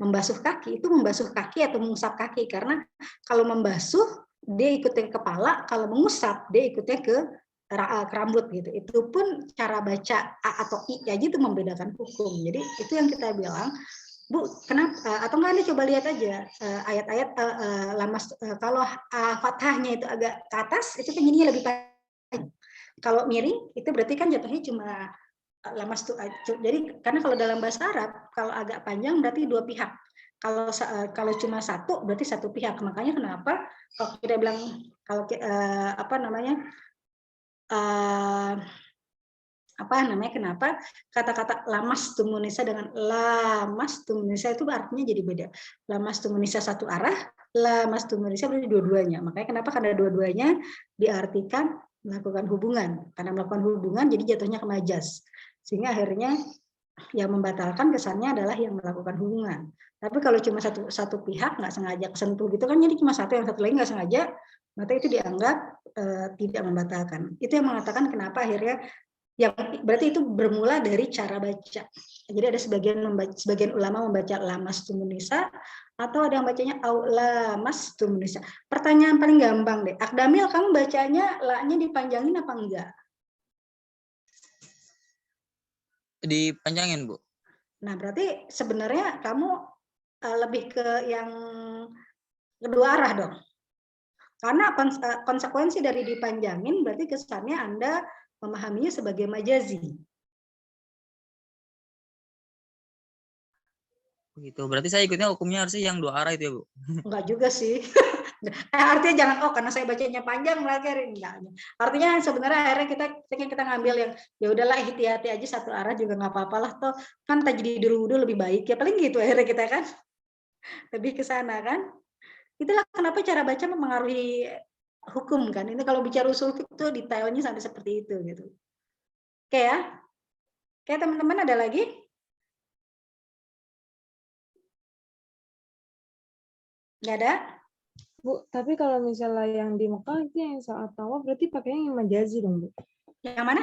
membasuh kaki, itu membasuh kaki atau mengusap kaki, karena kalau membasuh dia ikutnya ke kepala, kalau mengusap dia ikutnya ke rambut gitu. Itu pun cara baca A atau I aja itu membedakan hukum. Jadi itu yang kita bilang, Bu, kenapa? Atau enggak Anda coba lihat aja ayat-ayat kalau fathahnya itu agak ke atas, itu kan jadinya lebih panjang. Kalau miring itu berarti kan jatuhnya cuma lamas tuh. Jadi karena kalau dalam bahasa Arab kalau agak panjang berarti dua pihak. Kalau cuma satu berarti satu pihak. Makanya kenapa kalau kita bilang kalau kenapa kata-kata lamas tumunisa dengan lamas tumunisa itu artinya jadi beda. Lamas tumunisa satu arah, lamas tumunisa berarti dua-duanya. Makanya kenapa? Karena dua-duanya diartikan melakukan hubungan. Karena melakukan hubungan jadi jatuhnya ke majas. Sehingga akhirnya yang membatalkan kesannya adalah yang melakukan hubungan. Tapi kalau cuma satu pihak nggak sengaja kesentuh gitu kan, jadi cuma satu, yang satu lagi nggak sengaja, maka itu dianggap tidak membatalkan. Itu yang mengatakan kenapa akhirnya yang berarti itu bermula dari cara baca. Jadi ada sebagian ulama membaca lamas tumunisa atau ada yang bacanya lamas tumunisa. Pertanyaan paling gampang deh, Akdamil, kamu bacanya la-nya dipanjangin apa enggak? Dipanjangin Bu. Nah berarti sebenarnya kamu lebih ke yang kedua arah dong. Karena konsekuensi dari dipanjangin berarti kesannya Anda memahaminya sebagai majazi. Gitu. Berarti saya ikutnya hukumnya harusnya yang dua arah itu ya Bu. Enggak juga sih. Artinya jangan karena saya bacanya panjang lagi enggak. Artinya sebenarnya akhirnya kita ngambil yang ya udahlah hati-hati aja satu arah juga nggak apa-apa lah, toh kan tajwid dulu lebih baik ya, paling gitu akhirnya kita kan lebih ke sana kan. Itulah kenapa cara baca mempengaruhi hukum kan. Ini kalau bicara usul fiqh itu detailnya sampai seperti itu gitu. Oke ya. Oke teman-teman, ada lagi? Nggak ada? Bu, tapi kalau misalnya yang di Mekah itu yang saat tawaf berarti pakainya yang majazi dong, Bu. Yang mana?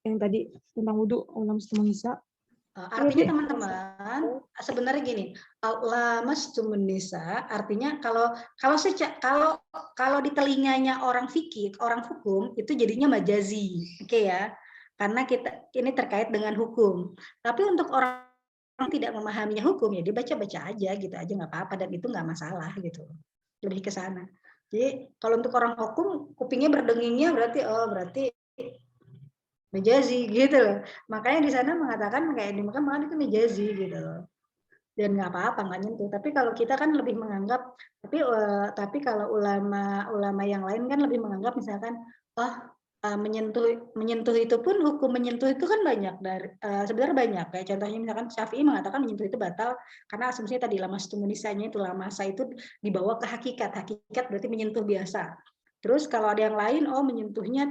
Yang tadi tentang wudhu, ulam setumunisa. Artinya teman-teman sebenarnya gini, lamastumun nisa artinya kalau di telinganya orang fikih, orang hukum itu jadinya majazi, oke ya, karena kita ini terkait dengan hukum. Tapi untuk orang tidak memahaminya hukum ya dibaca-baca aja gitu aja nggak apa-apa, dan itu nggak masalah gitu, lebih ke sana. Jadi kalau untuk orang hukum kupingnya berdengingnya berarti majazi gitu loh. Makanya di sana mengatakan kayak di Mekah itu majazi gitu loh. Dan nggak apa-apa, nggak nyentuh. Tapi kalau kita kan lebih menganggap, tapi kalau ulama yang lain kan lebih menganggap misalkan, oh menyentuh itu pun hukum menyentuh itu kan banyak dari sebenarnya banyak ya. Contohnya misalkan Syafi'i mengatakan menyentuh itu batal karena asumsinya tadi lama tunisanya itu lamasa itu dibawa ke hakikat. Hakikat berarti menyentuh biasa. Terus kalau ada yang lain, menyentuhnya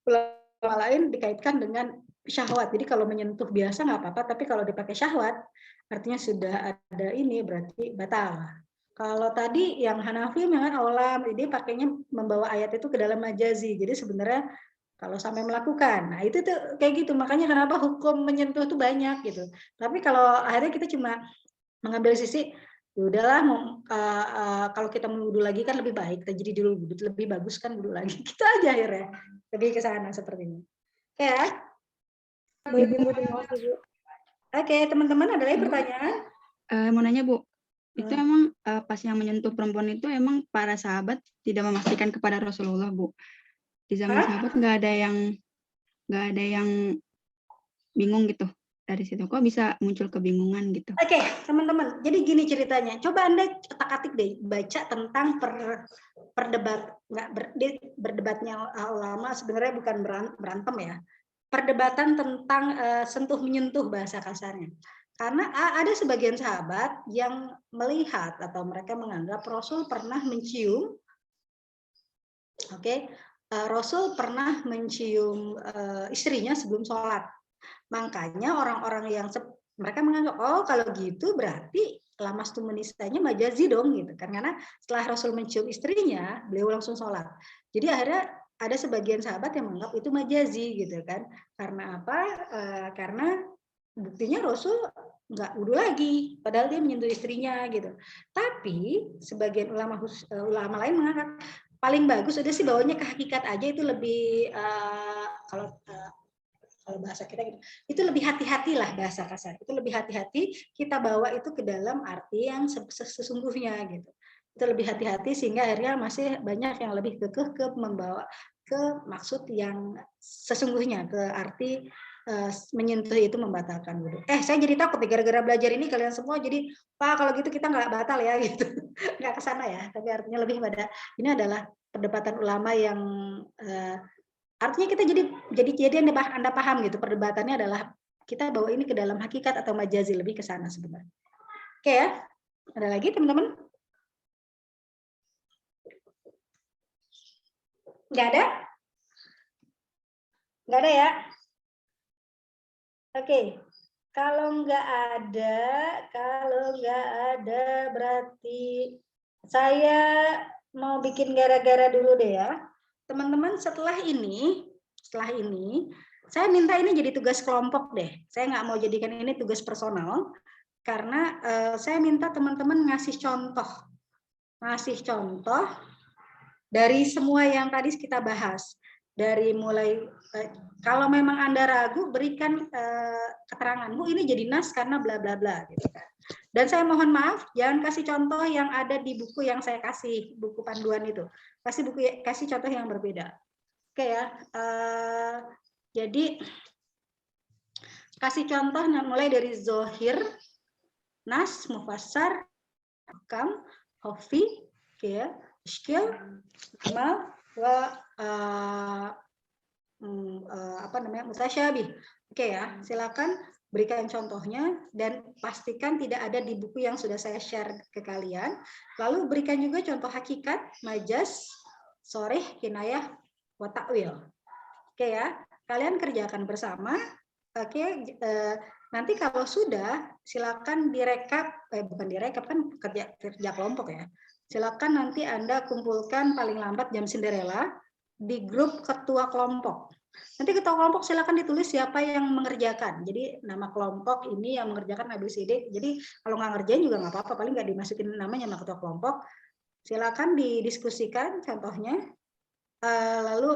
ulama lain dikaitkan dengan syahwat. Jadi kalau menyentuh biasa nggak apa-apa, tapi kalau dipakai syahwat artinya sudah ada ini berarti batal. Kalau tadi yang Hanafi memang aulam, dia pakainya membawa ayat itu ke dalam majazi. Jadi sebenarnya kalau sampai melakukan, nah itu tuh kayak gitu. Makanya kenapa hukum menyentuh itu banyak gitu. Tapi kalau akhirnya kita cuma mengambil sisi, ya udahlah, kalau kita mau wudhu lagi kan lebih baik. Kita jadi dulu wudhu lebih bagus kan wudhu lagi. Kita aja akhirnya lebih ke sana seperti ini. Ya. Baik, Bu, terima kasih, Bu. Oke, teman-teman ada lagi pertanyaan? Mau nanya Bu, itu emang pas yang menyentuh perempuan itu emang para sahabat tidak memastikan kepada Rasulullah, Bu. Di zaman sahabat nggak ada yang bingung gitu dari situ. Kok bisa muncul kebingungan gitu? Oke, teman-teman. Jadi gini ceritanya. Coba Anda otak-atik deh baca tentang berdebatnya ulama, sebenarnya bukan berantem ya. Perdebatan tentang sentuh menyentuh bahasa kasarnya. Karena ada sebagian sahabat yang melihat atau mereka menganggap Rasul pernah mencium, Rasul pernah mencium istrinya sebelum sholat. Makanya orang-orang yang mereka menganggap kalau gitu berarti lamastu menisanya majazi dong gitu kan, karena setelah Rasul mencium istrinya beliau langsung sholat. Jadi akhirnya ada sebagian sahabat yang menganggap itu majazi gitu kan. Karena apa? Karena buktinya Rasul nggak wudhu lagi, padahal dia menyentuh istrinya gitu. Tapi sebagian ulama lain menganggap paling bagus udah sih bawanya ke hakikat aja, itu lebih kalau bahasa kita gitu, itu lebih hati-hati lah bahasa kasar. Itu lebih hati-hati kita bawa itu ke dalam arti yang sesungguhnya gitu. Itu lebih hati-hati sehingga akhirnya masih banyak yang lebih kekeh ke membawa ke maksud yang sesungguhnya, ke arti menyentuh itu membatalkan wudhu. Saya jadi takut nih gara-gara belajar ini kalian semua jadi, Pak kalau gitu kita nggak batal ya gitu. Nggak ke sana ya, tapi artinya lebih pada ini adalah perdebatan ulama yang artinya kita jadi Anda paham gitu, perdebatannya adalah kita bawa ini ke dalam hakikat atau majazi, lebih ke sana sebenarnya. Oke ya. Ada lagi teman-teman? Nggak ada? Nggak ada ya? Oke. Kalau nggak ada berarti saya mau bikin gara-gara dulu deh ya. Teman-teman, setelah ini saya minta ini jadi tugas kelompok deh. Saya nggak mau jadikan ini tugas personal karena saya minta teman-teman ngasih contoh dari semua yang tadi kita bahas. Dari mulai kalau memang Anda ragu, berikan keterangan, Bu ini jadi nas karena bla bla bla gitu kan. Dan saya mohon maaf, jangan kasih contoh yang ada di buku yang saya kasih, buku panduan itu. Kasih contoh yang berbeda. Oke ya. Jadi kasih contoh mulai dari zohir, nas, mufassar, hukam, hofi, ya, iskil, amal, mutasyabih. Oke ya, silakan berikan contohnya dan pastikan tidak ada di buku yang sudah saya share ke kalian. Lalu berikan juga contoh hakikat, majas, soreh, kinayah, wa ta'wil. Oke ya, kalian kerjakan bersama. Oke, nanti kalau sudah silakan direkap, bukan direkap kan kerja kelompok ya. Silakan nanti Anda kumpulkan paling lambat jam Cinderella di grup ketua kelompok. Nanti ketua kelompok silakan ditulis siapa yang mengerjakan. Jadi nama kelompok ini yang mengerjakan ABCD. Jadi kalau nggak ngerjain juga nggak apa-apa, paling nggak dimasukin namanya sama ketua kelompok. Silakan didiskusikan contohnya. Lalu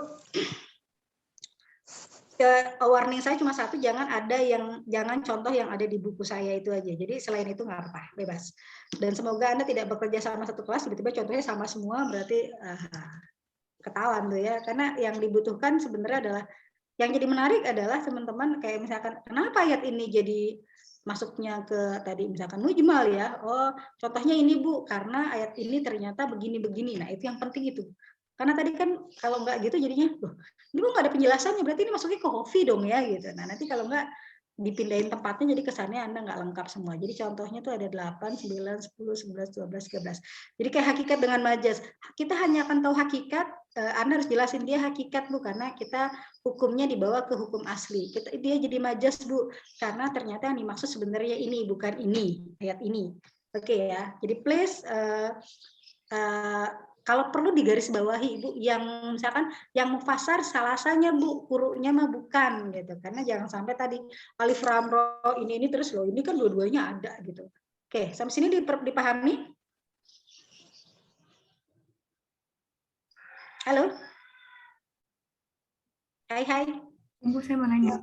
warning saya cuma satu, jangan contoh yang ada di buku saya itu aja. Jadi selain itu nggak apa-apa, bebas. Dan semoga Anda tidak bekerja sama satu kelas, tiba-tiba contohnya sama semua, berarti ketahuan tuh ya. Karena yang dibutuhkan sebenarnya adalah, yang jadi menarik adalah teman-teman kayak misalkan kenapa ayat ini jadi masuknya ke tadi misalkan mujmal ya. Oh, contohnya ini Bu, karena ayat ini ternyata begini-begini. Nah, itu yang penting itu. Karena tadi kan kalau nggak gitu jadinya, loh, ini kok nggak ada penjelasannya, berarti ini masuknya ke coffee dong ya gitu. Nah nanti kalau nggak dipindahin tempatnya jadi kesannya Anda nggak lengkap semua. Jadi contohnya tuh ada 8, 9, 10, 11, 12, 13. Jadi kayak hakikat dengan majas. Kita hanya akan tahu hakikat, Anda harus jelasin dia hakikat Bu, karena kita hukumnya dibawa ke hukum asli. Dia jadi majas Bu, karena ternyata yang dimaksud sebenarnya ini, bukan ini, ayat ini. Oke ya, jadi please kalau perlu digarisbawahi Ibu, yang misalkan yang mufasar salasanya Bu, kurunya mah bukan gitu. Karena jangan sampai tadi alif lam ro ini terus loh, ini kan dua-duanya ada gitu. Oke, sampai sini dipahami? Halo? Hai. Ibu, saya mau nanya.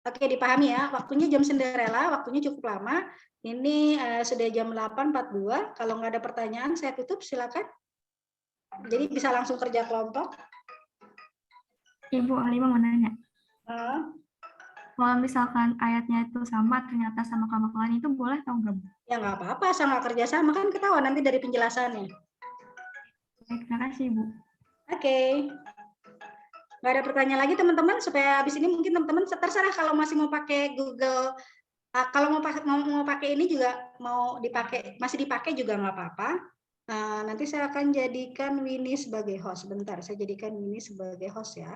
Oke, dipahami ya. Waktunya jam Cinderella, waktunya cukup lama. Ini sudah jam 8.42. Kalau nggak ada pertanyaan, saya tutup. Silakan. Jadi bisa langsung kerja kelompok. Ibu, Alimah mau nanya. Uh, Kalau misalkan ayatnya itu sama, ternyata sama kemakuan itu boleh atau enggak, Bu? ya nggak apa-apa, sama kerja sama kan ketahuan nanti dari penjelasannya. Baik, terima kasih, Bu. Oke. Nggak ada pertanyaan lagi teman-teman, supaya habis ini mungkin teman-teman terserah kalau masih mau pakai Google. Kalau mau pakai ini juga mau dipakai, masih dipakai juga nggak apa-apa. Nanti saya akan jadikan Winnie sebagai host. Bentar, saya jadikan Winnie sebagai host ya.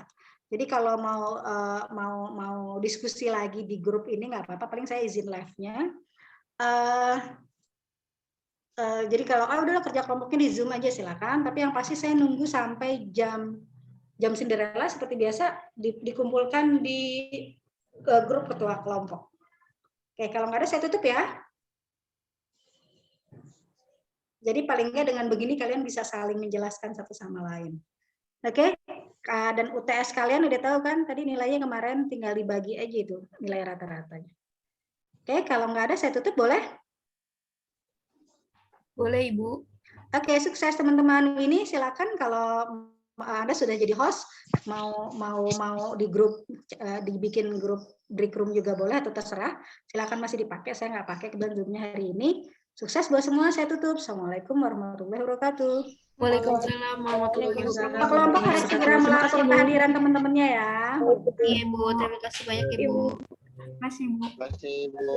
Jadi kalau mau diskusi lagi di grup ini nggak apa-apa. Paling saya izin live-nya. Jadi kalau udah kerja kelompoknya di Zoom aja silakan. Tapi yang pasti saya nunggu sampai jam Cinderella seperti biasa dikumpulkan di grup ketua kelompok. Oke, kalau nggak ada saya tutup ya. Jadi paling nggak dengan begini kalian bisa saling menjelaskan satu sama lain. Oke, dan UTS kalian udah tahu kan, tadi nilainya kemarin tinggal dibagi aja itu, nilai rata-ratanya. Oke, kalau nggak ada saya tutup boleh? Boleh, Ibu. Oke, sukses teman-teman. Ini silakan kalau Anda sudah jadi host, mau di grup, dibikin grup break room juga boleh atau terserah. Silakan masih dipakai, saya nggak pakai kebetulan Zoom-nya hari ini. Sukses buat semua, saya tutup. Assalamualaikum warahmatullahi wabarakatuh. Waalaikumsalam warahmatullahi wabarakatuh. Kelompok harus segera melapor kehadiran teman-temannya ya. Iya, Bu. Terima kasih banyak, Ibu. Terima kasih, Bu. Terima kasih, Bu.